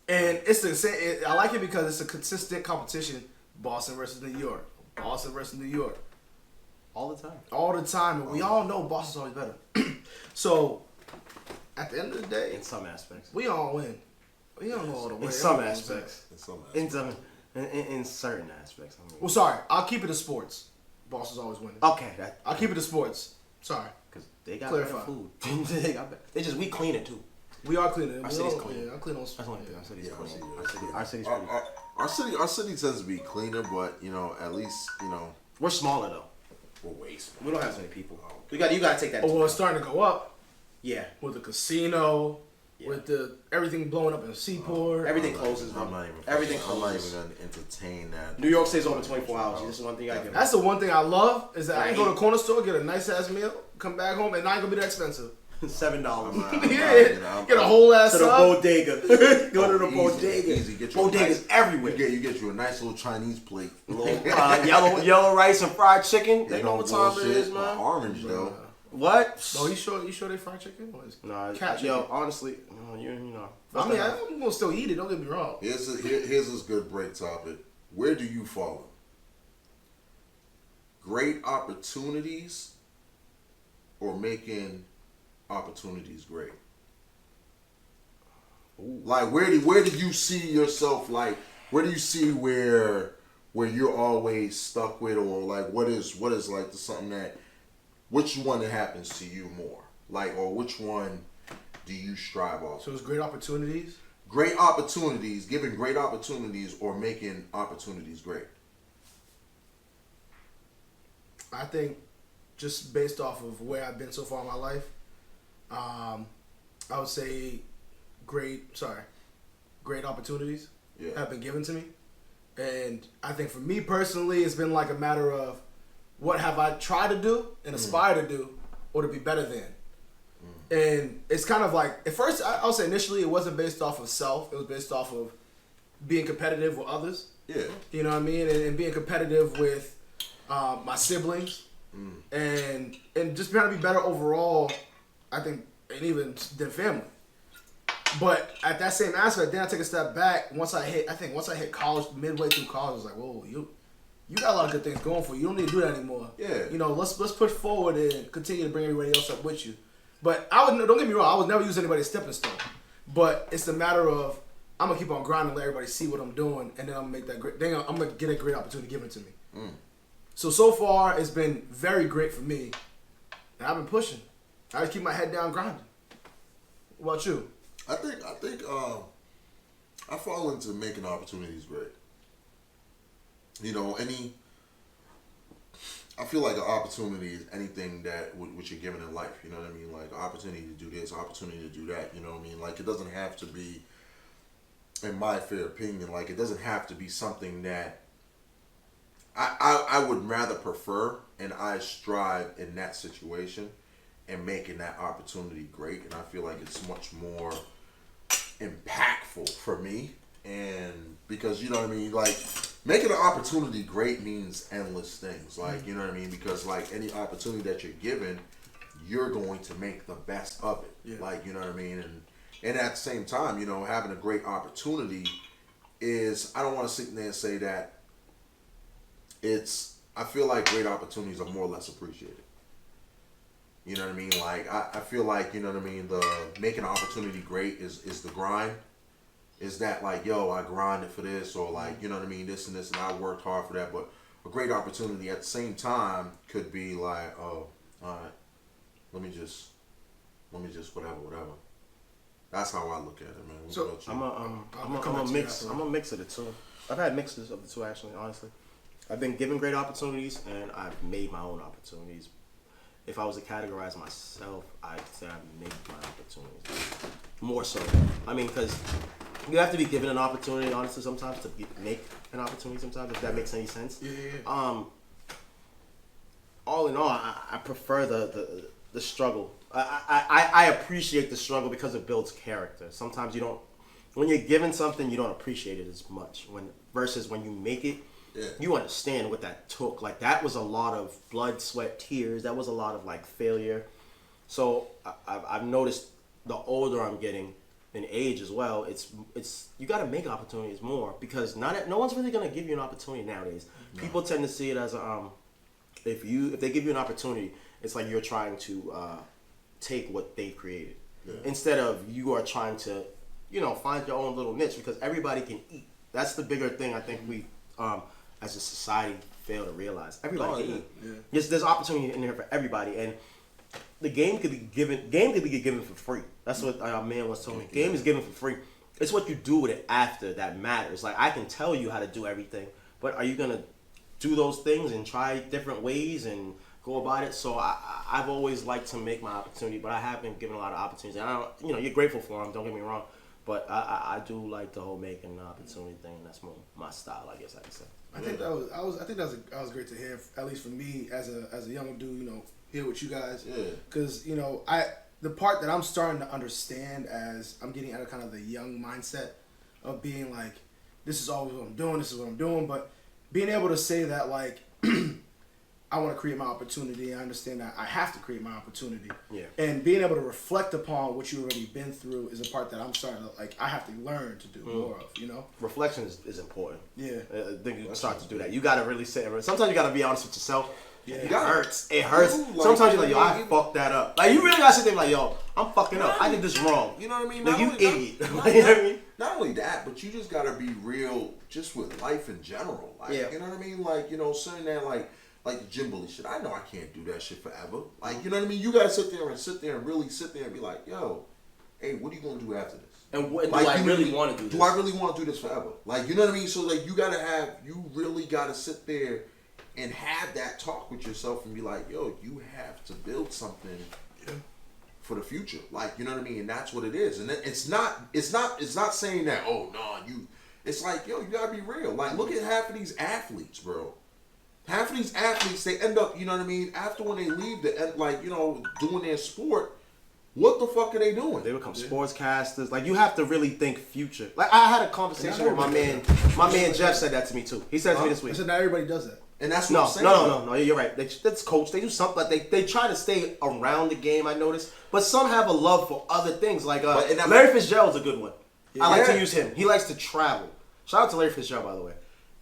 And it's the same. I like it because it's a consistent competition. Boston versus New York. Boston versus New York. All the time. All the time. And we all know Boston's always better. So, at the end of the day, in some aspects, we all win. We don't know all the way. In some aspects. In certain aspects. I mean. Well, sorry. I'll keep it to sports. Boston's always winning. Okay. I'll keep it to sports. Sorry. Because they got better food. We clean it too. We are cleaning. Our city's clean. Yeah, I'm cleaning. That's one thing. Our city's clean. Our city's pretty. Our city tends to be cleaner, but at least we're smaller though. We're way smaller. We don't have so many people. You got to take that. Oh, well, it's starting to go up. Yeah. With the casino, with the everything blowing up in the seaport. Everything closes. I'm not even going to entertain that. New York stays open 24 hours. This is one thing I get. That's the one thing I love is that I can go to the corner store, get a nice ass meal, come back home, and not gonna be that expensive. $7. Get a whole ass to the bodega. Go to the bodega. Easy. Bodegas everywhere. You get you a nice little Chinese plate. Yellow rice and fried chicken. They know what time it is, man. Orange though. What? Oh, you sure they fried chicken? Nah, cat chicken? Yo, honestly, you know. I mean, I'm gonna still eat it. Don't get me wrong. Here's this good break topic. Where do you fall? Great opportunities or making opportunities great? Ooh. Like where do you see yourself? Like where do you see where you're always stuck with, or like what is like something that which one that happens to you more? Like, or which one do you strive off? So it's great opportunities. Great opportunities, giving great opportunities, or making opportunities great. I think just based off of where I've been so far in my life, I would say great opportunities have been given to me. And I think for me personally, it's been like a matter of what have I tried to do and aspire to do or to be better than. And it's kind of like, at first, I would say initially it wasn't based off of self. It was based off of being competitive with others. Yeah. You know what I mean? And being competitive with my siblings. And just trying to be better overall, I think, and even than family. But at that same aspect, then I take a step back. Once I hit college, midway through college, I was like, whoa, you got a lot of good things going for you. You don't need to do that anymore. Yeah. You know, let's push forward and continue to bring everybody else up with you. But don't get me wrong, I would never use anybody as stepping stone. But it's a matter of I'm gonna keep on grinding, and let everybody see what I'm doing, and then I'm gonna make that great. Then I'm gonna get a great opportunity given to me. So far it's been very great for me, and I've been pushing. I just keep my head down grinding. What about you? I think I fall into making opportunities great. You know, I feel like an opportunity is anything that which you're given in life. You know what I mean? Like an opportunity to do this, opportunity to do that. You know what I mean? Like it doesn't have to be, in my fair opinion, like it doesn't have to be something that I would rather prefer, and I strive in that situation and making that opportunity great. And I feel like it's much more impactful for me. And because, you know what I mean, like making an opportunity great means endless things. Like, you know what I mean? Because like any opportunity that you're given, you're going to make the best of it. Yeah. Like, you know what I mean? And at the same time, you know, having a great opportunity is, I don't want to sit there and say that I feel like great opportunities are more or less appreciated. You know what I mean? Like, I feel like, you know what I mean, the making an opportunity great is the grind. Is that like, yo, I grinded for this, or like, you know what I mean, this and this, and I worked hard for that. But a great opportunity at the same time could be like, oh, all right, let me just whatever. That's how I look at it, man. So I'm a mix of the two. I've had mixes of the two, actually, honestly. I've been given great opportunities, and I've made my own opportunities. If I was to categorize myself, I'd say I made my opportunities. More so. I mean, because you have to be given an opportunity, honestly, sometimes to make an opportunity sometimes, if that makes any sense. Yeah. All in all, I prefer the struggle. I appreciate the struggle because it builds character. Sometimes you don't, when you're given something, you don't appreciate it as much. Versus when you make it, you understand what that took. Like that was a lot of blood, sweat, tears. That was a lot of like failure. So I've noticed the older I'm getting in age as well, it's you got to make opportunities more, because no one's really gonna give you an opportunity nowadays. No. People tend to see it as if they give you an opportunity, it's like you're trying to take what they've created, instead of you are trying to, you know, find your own little niche, because everybody can eat. That's the bigger thing I think we as a society fail to realize. Everybody can eat. Yeah. There's opportunity in there for everybody, and the game could be given for free. That's what our man was telling me. Game is given for free. It's what you do with it after that matters. Like, I can tell you how to do everything, but are you gonna do those things and try different ways and go about it? So I've always liked to make my opportunity, but I have been given a lot of opportunities. And I don't, you know, you're grateful for them. Don't get me wrong, but I do like the whole making an opportunity thing. That's more my style, I guess I could say. I think that was great to hear, at least for me as a younger dude. You know, hear what you guys. Yeah. Because you know, the part that I'm starting to understand as I'm getting out of kind of the young mindset of being like, this is always what I'm doing, but being able to say that, like, I want to create my opportunity. I understand that I have to create my opportunity. Yeah. And being able to reflect upon what you've already been through is a part that I'm starting to, like, I have to learn to do more of, you know? Reflection is important. Yeah. I think you start to do that. You got to really sit and sometimes you got to be honest with yourself. Yeah. It hurts. It hurts. Sometimes you're like, yo, I fucked that up. Like, you really got to sit there like, yo, I'm fucking up. I did this wrong. You know what I mean? Like, you idiot. You know what I mean? Not only that, but you just got to be real just with life in general. Like, you know what I mean? Like, you know, saying that, like the gym bully shit. I know I can't do that shit forever. Like, you know what I mean? You got to sit there and really sit there and be like, yo, hey, what are you going to do after this? And what do I really want to do this? Do I really want to do this forever? Like, you know what I mean? So, like, you really got to sit there and have that talk with yourself and be like, yo, you have to build something for the future. Like, you know what I mean? And that's what it is. And it's not saying that, oh, no, it's like, yo, you got to be real. Like, look at half of these athletes, bro. Half of these athletes, they end up, you know what I mean, after when they leave, like, you know, doing their sport, what the fuck are they doing? They become sportscasters. Like, you have to really think future. Like, I had a conversation with my man Jeff said that to me, too. He said to me this week. I said, not everybody does that. And that's what I'm saying. No, you're right. That's coach. They do something, but they try to stay around the game, I noticed. But some have a love for other things. Like, Larry Fitzgerald's a good one. Yeah. I like to use him. He likes to travel. Shout out to Larry Fitzgerald, by the way.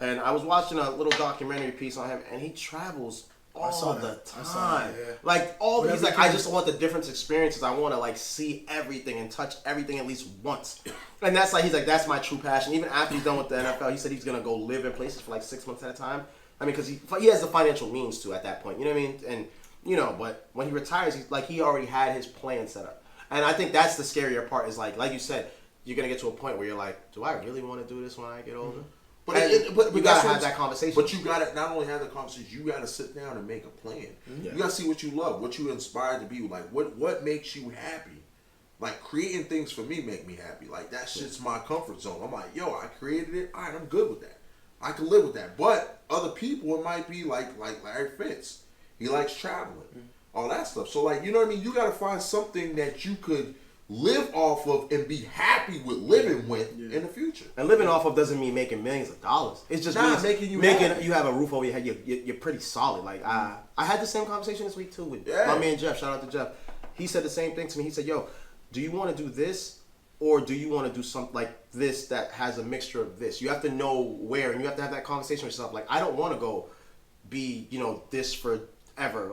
And I was watching a little documentary piece on him, and he travels all the time. Like, he's like, I just want the different experiences. I want to, like, see everything and touch everything at least once. And that's like, he's like, that's my true passion. Even after he's done with the NFL, he said he's going to go live in places for like 6 months at a time. I mean, because he has the financial means to at that point. You know what I mean? And, you know, but when he retires, he already had his plan set up. And I think that's the scarier part is like you said, you're gonna get to a point where you're like, do I really want to do this when I get older? But, but you gotta have that conversation. But you gotta not only have the conversation, you gotta sit down and make a plan. You gotta see what you love, what you inspired to be. Like what makes you happy. Like creating things for me make me happy. Like that shit's my comfort zone. I'm like, yo, I created it. All right, I'm good with that. I can live with that. But other people, it might be like Larry Fitz. He likes traveling, all that stuff. So like, you know what I mean? You gotta find something that you could live off of and be happy with living with in the future. And living off of doesn't mean making millions of dollars. It's just means making you have a roof over your head. You're pretty solid. Like I had the same conversation this week too with my man Jeff. Shout out to Jeff. He said the same thing to me. He said, "Yo, do you want to do this, or do you want to do something like this that has a mixture of this? You have to know where, and you have to have that conversation with yourself. Like I don't want to go be this for." Ever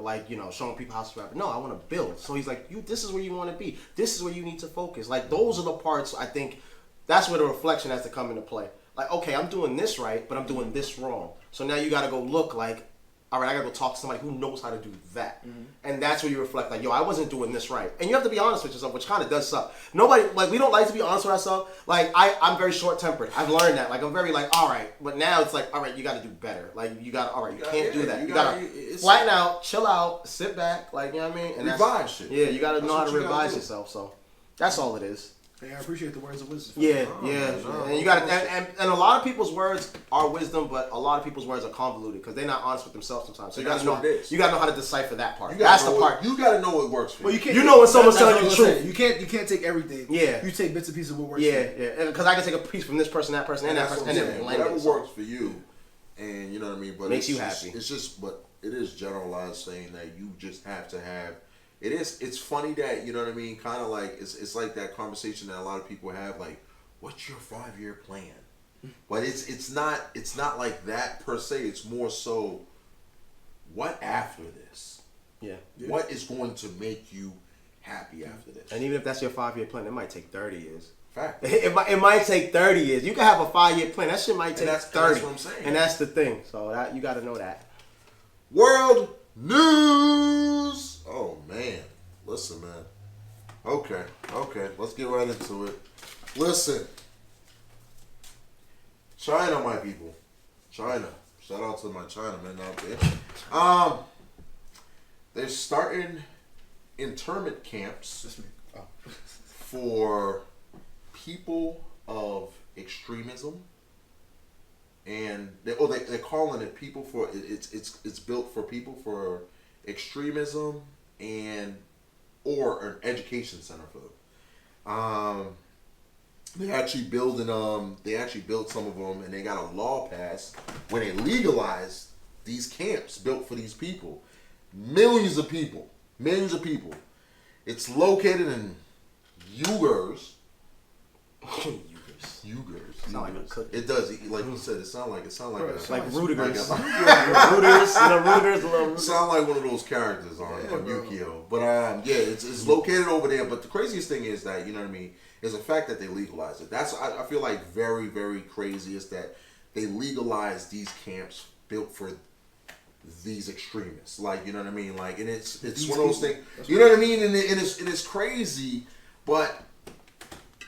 showing people how to survive. No, I want to build. So he's like, this is where you want to be. This is where you need to focus. Like those are the parts I think that's where the reflection has to come into play. Like, okay, I'm doing this right, but I'm doing this wrong. So now you got to go look like, all right, I got to go talk to somebody who knows how to do that. And that's where you reflect like, yo, I wasn't doing this right. And you have to be honest with yourself, which kind of does suck. Nobody, we don't like to be honest with ourselves. Like, I'm very short-tempered. I've learned that. Like, I'm very like, all right. But now it's like, all right, you got to do better. Like, you got to, all right, you can't do that. You got to flatten out, chill out, sit back. Like, you know what I mean? And revise shit. Yeah, you got to know how to revise yourself. So that's all it is. Hey, I appreciate the words of wisdom. Yeah. And you got to, and a lot of people's words are wisdom, but a lot of people's words are convoluted because they're not honest with themselves sometimes. So you got to know, how to decipher that part. That's the part. You got to know what works for you. Well, you can't. You know when someone's telling you the truth. You can't take everything. Yeah. You take bits and pieces of what works. Yeah. Because I can take a piece from this person, that person, and that person, and then blend whatever it. works for you, and you know what I mean. But makes you happy. It's just, but it is generalized saying that you just have to have. It's funny that, you know what I mean, kind of like, it's like that conversation that a lot of people have, like, what's your 5-year plan? But it's not like that per se, it's more so, what after this? Yeah. What is going to make you happy after this? And even if that's your 5-year plan, it might take 30 years. Fact. It might take 30 years. You can have a 5-year plan. That shit might take 30. That's what I'm saying. And that's the thing. So that you got to know that. World news. Oh man, listen, man. Okay, let's get right into it. Listen, China, my people, China. Shout out to my Chinamen out there. They're starting internment camps for people of extremism. And they're calling it people for it's built for people for extremism or an education center for them. They actually built some of them, and they got a law passed where they legalized these camps built for these people, millions of people. It's located in Uighurs. Uighurs. Sound like a cookie. It does. Like you said, it sound like Rudiger's. Sound like one of those characters on Yu-Gi-Oh. But it's located over there. But the craziest thing is that, you know what I mean, is the fact that they legalized it. That's I feel like very, very crazy is that they legalized these camps built for these extremists. Like, you know what I mean? Like, and it's one of those things. You know what I mean? And it's crazy, but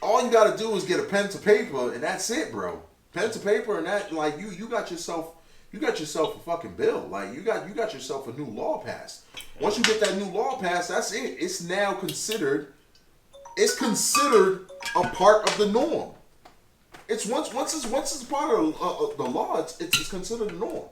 all you gotta do is get a pen to paper, and that's it, bro. Pen to paper, and that, like, you got yourself a fucking bill. Like, you got yourself a new law passed. Once you get that new law passed, that's it. It's now considered a part of the norm. It's once it's part of the law, it's considered the norm.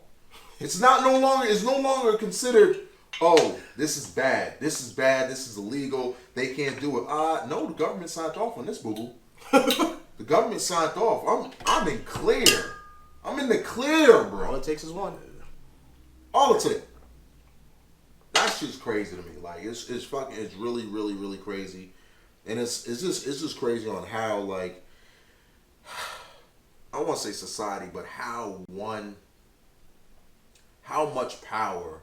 It's no longer considered, oh, this is bad, this is illegal, they can't do it. No, the government signed off on this, boo-boo. The government signed off. I'm in clear. I'm in the clear, bro. All it takes is one. All it takes. That shit's crazy to me. Like, it's really, really, really crazy. And it's just crazy on how, like, I don't want to say society, but how much power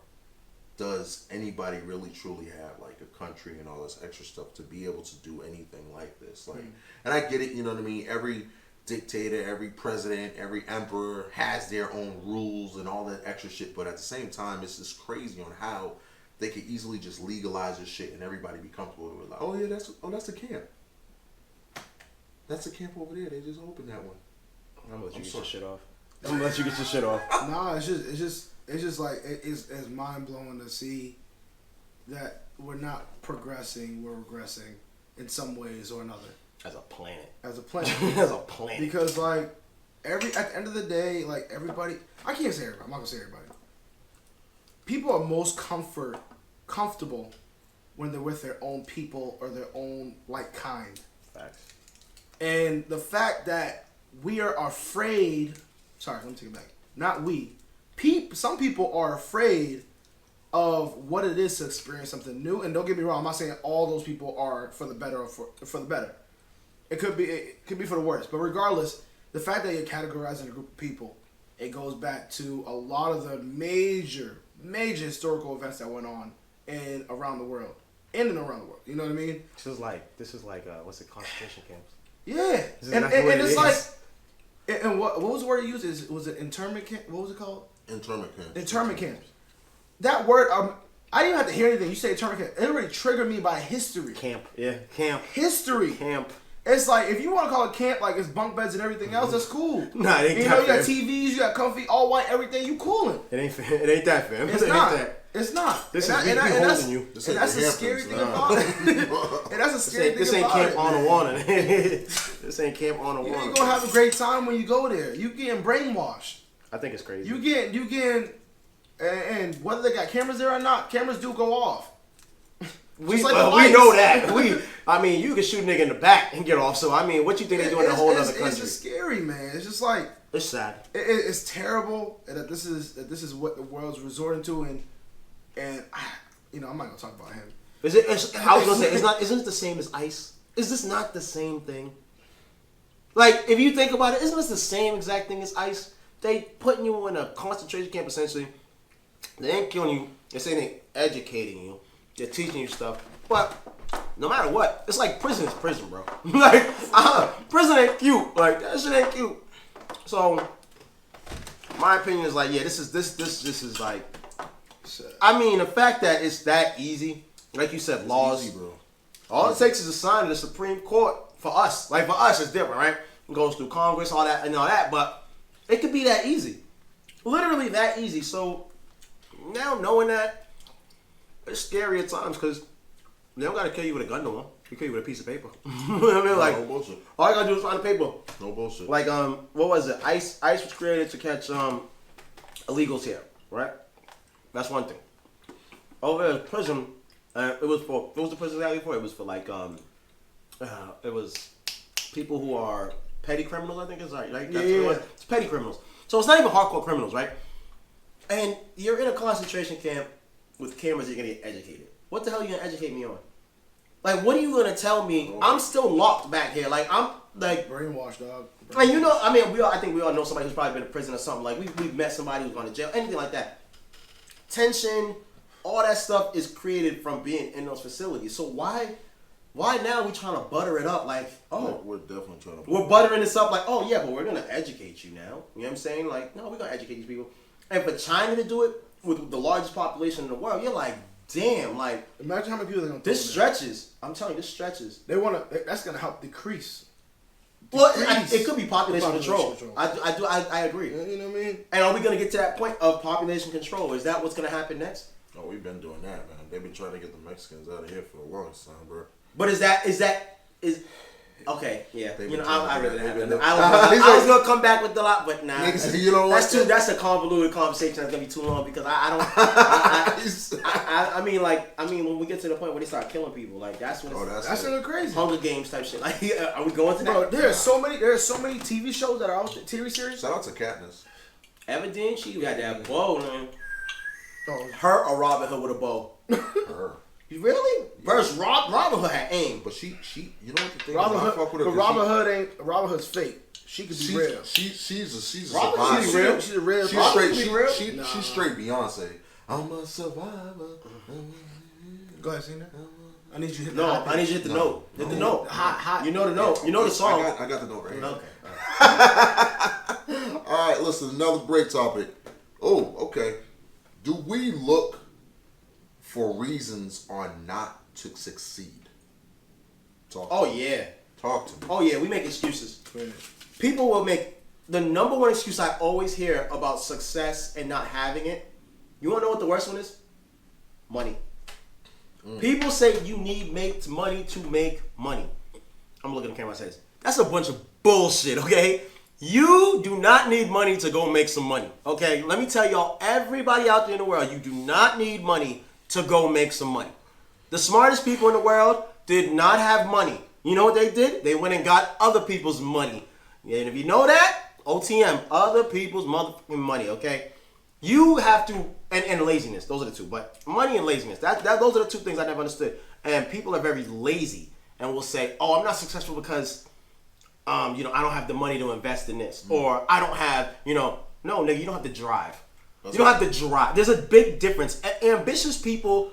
does anybody really truly have, like a country and all this extra stuff, to be able to do anything like this? Like, and I get it, you know what I mean? Every dictator, every president, every emperor has their own rules and all that extra shit, but at the same time, it's just crazy on how they could easily just legalize this shit and everybody be comfortable with it. Like, oh yeah, that's the camp. That's a camp over there. They just opened that one. I'm gonna let you get your shit off. I'm gonna let you get your shit off. Nah, it's just like it's mind blowing to see that we're not progressing, we're regressing in some ways or another. As a planet. As a planet. As a planet. Because like at the end of the day, like everybody, I can't say everybody. I'm not gonna say everybody. People are most comfortable when they're with their own people or their own like kind. Facts. And the fact that we are afraid, sorry, let me take it back. Not we. Some people are afraid of what it is to experience something new. And don't get me wrong, I'm not saying all those people are for the better or for the better. It could be for the worse. But regardless, the fact that you're categorizing a group of people, it goes back to a lot of the major historical events that went on around the world. In and around the world. You know what I mean? This is like what's it, concentration camps? Yeah. And it's like, and what was the word you used? Was it internment camp? What was it called? Internment camps. Internment camps. That word, I didn't even have to hear anything. You say internment camp. It already triggered me by history. Camp. Yeah. Camp. History. Camp. It's like, if you want to call it camp, like it's bunk beds and everything else, that's cool. Nah, it ain't you that, you got fam. TVs, you got comfy, all white, everything, you coolin'. It ain't that, fam. It's it not. Ain't that. It's not. This and is that, me and holding you. And that's the scary thing about it. And that's the scary thing This ain't about camp it. on the man. water. This ain't camp on the You water. ain't gonna have a great time when you go there. You getting brainwashed. I think it's crazy. You getting, and whether they got cameras there or not, cameras do go off. We like know that. I mean, you can shoot a nigga in the back and get off. So I mean, what you think they do in a whole other country? It's just scary, man. It's just like It's sad. it's terrible that this is what the world's resorting to, and I'm not gonna talk about him. I was gonna say, isn't it the same as ICE? Is this not the same thing? Like, if you think about it, isn't this the same exact thing as ICE? They putting you in a concentration camp essentially. They ain't killing you. They're saying they educating you. They're teaching you stuff. But no matter what, it's like prison is prison, bro. Like, prison ain't cute. Like, that shit ain't cute. So, my opinion is like, yeah, this is like, I mean, the fact that it's that easy, like you said, laws, easy, bro. All it takes is a sign of the Supreme Court for us. Like, for us, it's different, right? It goes through Congress, all that, and all that, but it could be that easy. Literally that easy. So, now knowing that, it's scary at times because they don't gotta kill you with a gun no more. They kill you with a piece of paper. You know what I mean? Like, no bullshit. all you gotta do is sign the paper. No bullshit. Like, what was it? ICE was created to catch illegals here, right? That's one thing. Over at prison, what was the prison exactly for? It was for like it was people who are petty criminals. I think it's right. Like, that's what it was. It's petty criminals. So it's not even hardcore criminals, right? And you're in a concentration camp with cameras. You're gonna get educated. What the hell are you gonna educate me on? Like, what are you gonna tell me? I'm still locked back here. Like, I'm like brainwashed, dog. And you know, I mean, I think we all know somebody who's probably been in prison or something. Like, we've met somebody who's gone to jail, anything like that. Tension, all that stuff is created from being in those facilities. So why now we trying to butter it up? Like, oh, we're definitely trying to. We're buttering this up like, oh yeah, but we're gonna educate you now. You know what I'm saying? Like, no, we're gonna educate these people. And for China to do it with the largest population in the world, you're like, damn, like, imagine how many people they're gonna. This stretches. I'm telling you, this stretches. That's gonna help decrease. Well, it could be population control. I agree. You know what I mean? And are we gonna get to that point of population control? Is that what's gonna happen next? Oh, we've been doing that, man. They've been trying to get the Mexicans out of here for a long time, bro. But is okay? Yeah, you know, I really didn't have I I was gonna come back with a lot, but nah. You know what? That's a convoluted conversation. That's gonna be too long because I mean, when we get to the point where they start killing people, like that's when that's gonna crazy. Hunger Games type shit. Like, are we going to that? Bro, there are so many TV shows that are out there, TV series. Shout out to Katniss. Evidently, she got that bow, man. Oh. Her or Robin Hood with a bow. Her. Really? Versus Robin Hood had aim. But she, you know what the thing Robin is? Hood, I fuck with her. but Robin Hood's fake. She could be real. She's a Robin, survivor. she's a real. She's straight. She's straight Beyonce. I'm a survivor. Go ahead, sing that. I need you to hit I need you to hit the note. Hit the note. Hot. You know the note. You know the song. I got the note right here. Okay. All right, listen, another break topic. Oh, okay. Do we look for reasons or not to succeed? Oh yeah. Talk to me. Oh yeah, we make excuses. Yeah. People will make the number one excuse I always hear about success and not having it. You want to know what the worst one is? Money. People say you need money to make money. I'm looking at the camera and say this. That's a bunch of bullshit, okay? You do not need money to go make some money, okay? Let me tell y'all, everybody out there in the world, you do not need money to go make some money. The smartest people in the world did not have money. You know what they did? They went and got other people's money. And if you know that, OTM, other people's motherfucking money, okay? You have to, and laziness, those are the two. But money and laziness, those are the two things I never understood. And people are very lazy and will say, oh, I'm not successful because, I don't have the money to invest in this. Or I don't have, no, nigga, you don't have to drive. You don't have to drive. There's a big difference. Ambitious people,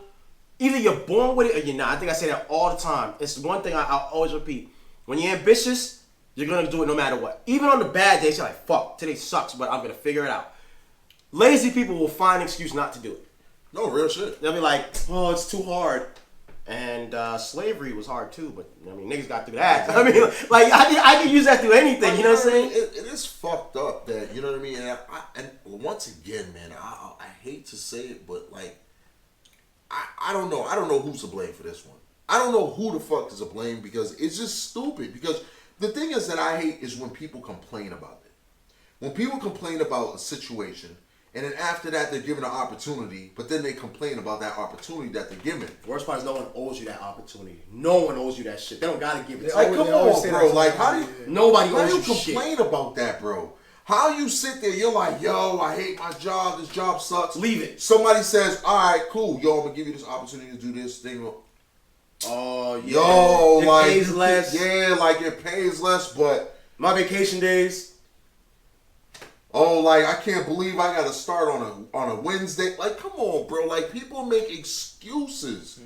either you're born with it or you're not. I think I say that all the time. It's one thing I'll always repeat. When you're ambitious, you're going to do it no matter what. Even on the bad days, you're like, fuck, today sucks, but I'm going to figure it out. Lazy people will find an excuse not to do it. No, real shit. They'll be like, oh, it's too hard. And slavery was hard too, but niggas got through that. I mean, like, I can use that through anything, you know what I'm saying? It is fucked up that, you know what I mean? And once again, man, I hate to say it, but like, I don't know. I don't know who's to blame for this one. I don't know who the fuck is to blame because it's just stupid. Because the thing is that I hate is when people complain about it. When people complain about a situation, and then after that they're given an opportunity, but then they complain about that opportunity that they're given. The worst part is no one owes you that opportunity. No one owes you that shit. They don't gotta give it to you. Like, come on, bro. Like, how do you... Nobody How owes do you you shit. complain about that, bro? How you sit there, you're like, yo, I hate my job, this job sucks. Leave it. Somebody says, all right, cool, yo, I'm gonna give you this opportunity to do this thing. Oh, yeah. Yo, it like, pays less. Yeah, like it pays less, but My vacation days. oh, like I can't believe I gotta start on a Wednesday. Like, come on, bro. Like, people make excuses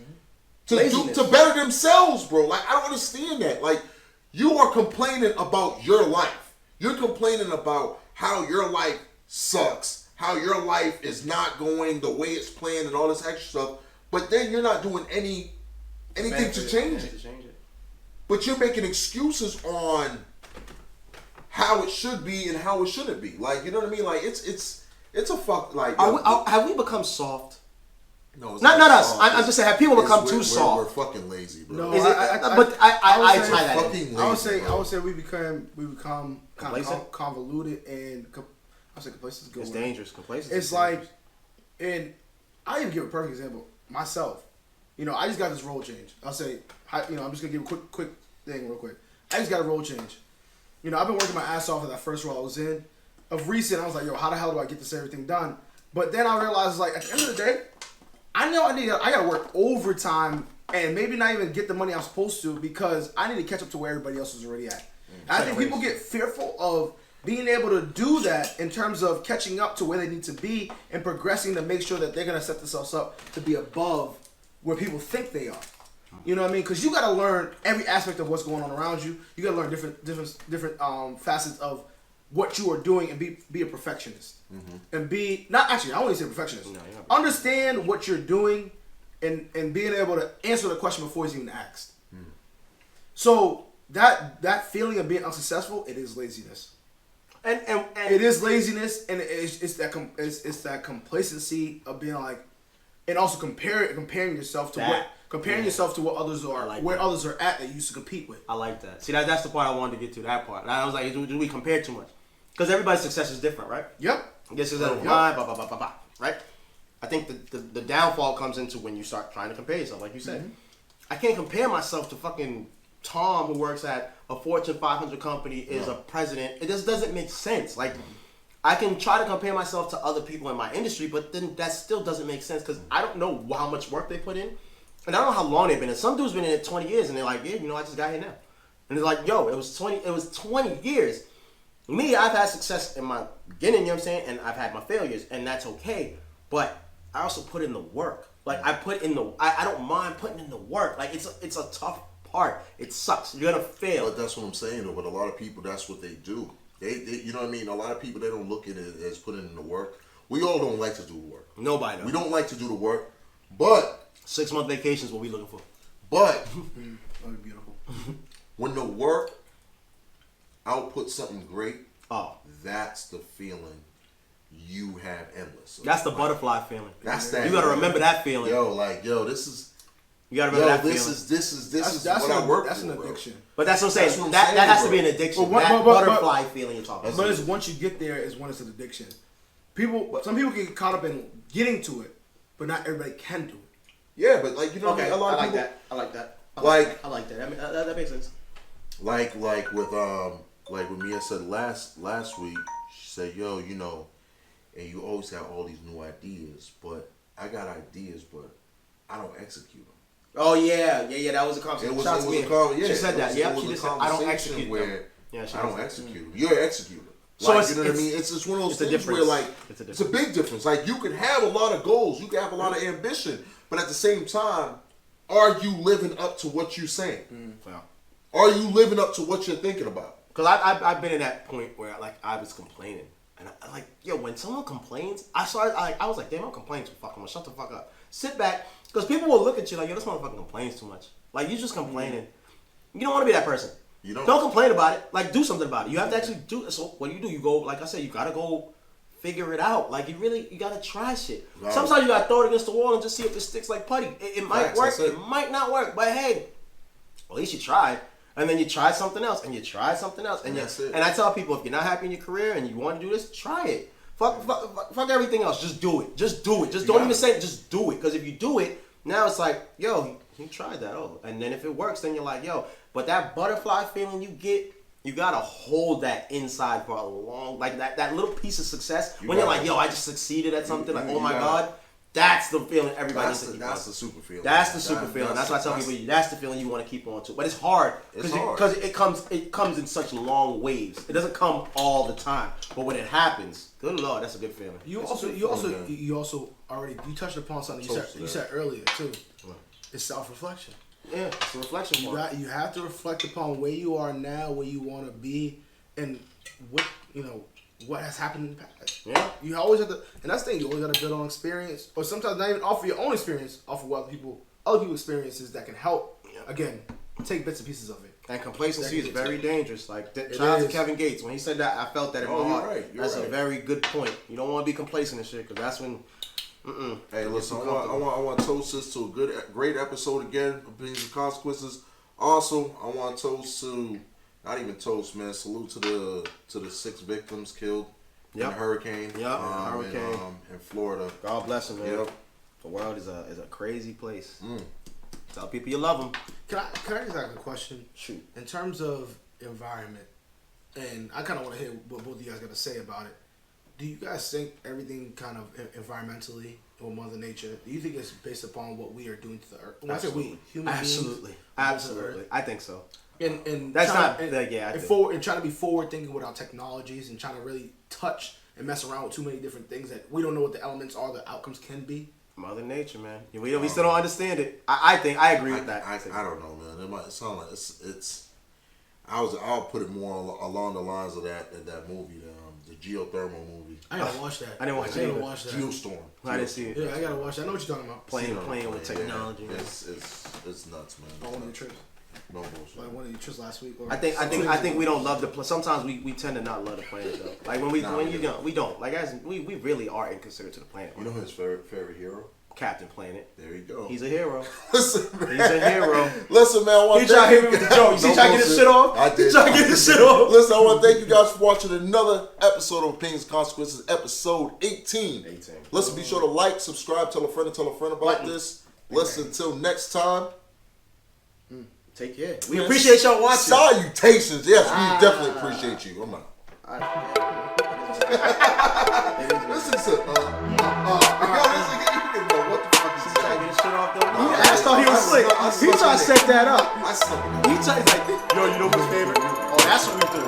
to better themselves, bro. Like, I don't understand that. Like, you are complaining about your life. You're complaining about how your life sucks, how your life is not going the way it's planned and all this extra stuff, but then you're not doing anything to change it. But you're making excuses on how it should be and how it shouldn't be. Like, you know what I mean? Like, it's a fuck. Like, have we become soft? no, it's Not us. soft. I'm just saying, have people become We're- too soft? We're fucking lazy, bro. No, Is it? But I tie that in. fucking lazy, I bro. would say we become kind Complacent? of convoluted and I say complacent is a good. It's word. dangerous. Complacency. It's like, and I even give a perfect example. Myself, I just got this role change. I'll say, I'm just gonna give a quick thing real quick. I just got a role change. I've been working my ass off for that first role I was in. Of recent, I was like, yo, how the hell do I get this everything done? But then I realized, like, at the end of the day, I know I gotta work overtime and maybe not even get the money I'm supposed to because I need to catch up to where everybody else is already at. And I think people get fearful of being able to do that in terms of catching up to where they need to be and progressing to make sure that they're gonna set themselves up to be above where people think they are. You know what I mean? Because you got to learn every aspect of what's going on around you. You got to learn different facets of what you are doing and be a perfectionist. And be not actually. I won't even say perfectionist. No, Understand what you're doing and being able to answer the question before it's even asked. So that feeling of being unsuccessful, it is laziness. And It is laziness, and it's that complacency of being like, and also comparing yourself to what others are, like where that. others are at that you used to compete with. I like that. See, that's the part I wanted to get to. That part. And I was like, do we compare too much? Because everybody's success is different, right? Yep. This is mine, right? I think the downfall comes into when you start trying to compare yourself, like you said. I can't compare myself to fucking Tom, who works at a Fortune 500 company, is a president. It just doesn't make sense. Like, I can try to compare myself to other people in my industry, but then that still doesn't make sense because I don't know how much work they put in, and I don't know how long they've been in. Some dudes been in it 20 years, and they're like, yeah, I just got here now. And it's like, yo, it was 20 years. Me, I've had success in my beginning, you know what I'm saying, and I've had my failures, and that's okay. But I also put in the work. Like, I don't mind putting in the work. Like, it's a tough part. It sucks. You're gonna fail. But that's what I'm saying, though. But a lot of people, that's what they do. They you know what I mean? A lot of people, they don't look at it as putting in the work. We all don't like to do the work. Nobody does. We don't like to do the work, but 6-month vacations, what we looking for. but Oh, beautiful. when the work outputs something great, that's the feeling you have endless. That's the butterfly feeling. That's that. You gotta remember that feeling. This is. You gotta remember that this feeling. is what I work That's for, an addiction. But that's what I'm saying. That's what I'm that saying, has to bro. be an addiction. But That butterfly feeling you're talking about. But it's once you get there is when it's an addiction. Some people get caught up in getting to it, but not everybody can do it. Yeah, but like, you know, Okay, a lot of people. I like that. I like that. I mean, that makes sense. Like with Mia said last week, she said, yo, you know, and you always have all these new ideas, but I got ideas, but I don't execute them. Oh yeah, that was a conversation. She said that. Yeah, she just said I don't execute where them. I don't execute them. You're an executor. So Like, you know what I mean? It's one of those things where like it's a big difference. Like you can have a lot of goals, you can have a lot of ambition, but at the same time, are you living up to what you're saying? Wow. Are you living up to what you're thinking about? Because I've been in that point where like I was complaining, and I like, yo, when someone complains, I was like, damn, I'm complaining too fucking much. Shut the fuck up. Sit back, because people will look at you like, yo, this motherfucker complains too much. Like you just complaining. You don't want to be that person. You don't complain about it. Like do something about it. You have to actually do it. So what do? You go, like I said, you gotta go figure it out. Like you gotta try shit. Right. Sometimes you gotta throw it against the wall and just see if it sticks like putty. It might work. It might not work. But hey, at least you tried. And then you try something else, and you try something else, and and I tell people, if you're not happy in your career and you want to do this, try it. Fuck everything else. Just do it. Just do it. Just don't even say it. Just do it. Because if you do it, now it's like, yo, he tried that. Oh, and then if it works, then you're like, yo. But that butterfly feeling you get, you gotta hold that inside for a long, like that little piece of success. When you're like, yo, I just succeeded at something. Like, oh my god. That's the feeling everybody needs to keep on. That's the super feeling. That's the super feeling. That's why I tell people that's the feeling you want to keep on to. But it's hard because it comes in such long waves. It doesn't come all the time. But when it happens, good lord, that's a good feeling. You also already touched upon something you said earlier too. It's self-reflection. Yeah, it's a reflection point. You have to reflect upon where you are now, where you want to be, and what has happened in the past. Yeah. You always have to, and that's the thing, you always got to build on experience, or sometimes not even off of your own experience, off of other people's experiences that can help, again, take bits and pieces of it. And complacency is very dangerous. Like, shout out to Kevin Gates. When he said that, I felt that in my heart. That's a very good point. You don't want to be complacent and shit, because that's when... Hey, listen, I want to toast this to a great episode again, Opinions and Consequences. Also, I want to toast to... Not even toast, man. Salute to the 6 victims killed in the hurricane. In Florida. God bless them, man. Yep. The world is a crazy place. Tell people you love them. Can I just ask a question? Shoot. In terms of environment, and I kind of want to hear what both of you guys got to say about it. Do you guys think everything kind of environmentally or Mother Nature? Do you think it's based upon what we are doing to the earth? When I say we, human beings. Absolutely. I think so. And that's trying, not yeah. And trying to be forward thinking with our technologies and trying to really touch and mess around with too many different things that we don't know what the elements are, the outcomes can be. Mother Nature, man. We still don't understand it. I think I agree with that. I don't know, man. It might sound like it's. I'll put it more along the lines of that movie, the geothermal movie. I gotta watch that. I didn't watch it. Geostorm. I didn't see it. Yeah, I gotta watch that. I know what you're talking about. Playing with technology. Yeah. It's nuts, man. On one of your trips. No bullshit. Like one of your trips last week. I think we don't love the. Sometimes we tend to not love the planet though. Like we don't. Like we really are inconsiderate to the planet. You know his favorite hero? Captain Planet. There you go. He's a hero. Listen, man. He's a hero. Listen, man. He tried to hit me with the joke. You see, trying to get his shit off? I did. He tried to get his shit off. Listen, I want to thank you guys for watching another episode of Opinions and Consequences, episode 18. Listen, be sure to like, subscribe, tell a friend about this. Listen, until next time. Take care. We appreciate y'all watching. Salutations. Yes, we definitely appreciate you. I'm out. Listen to what the fuck is he trying to get his shit off though? I thought he was slick. He tried to set that up. I slept. He tried like, yo, you know who's favorite? Oh, that's what we do.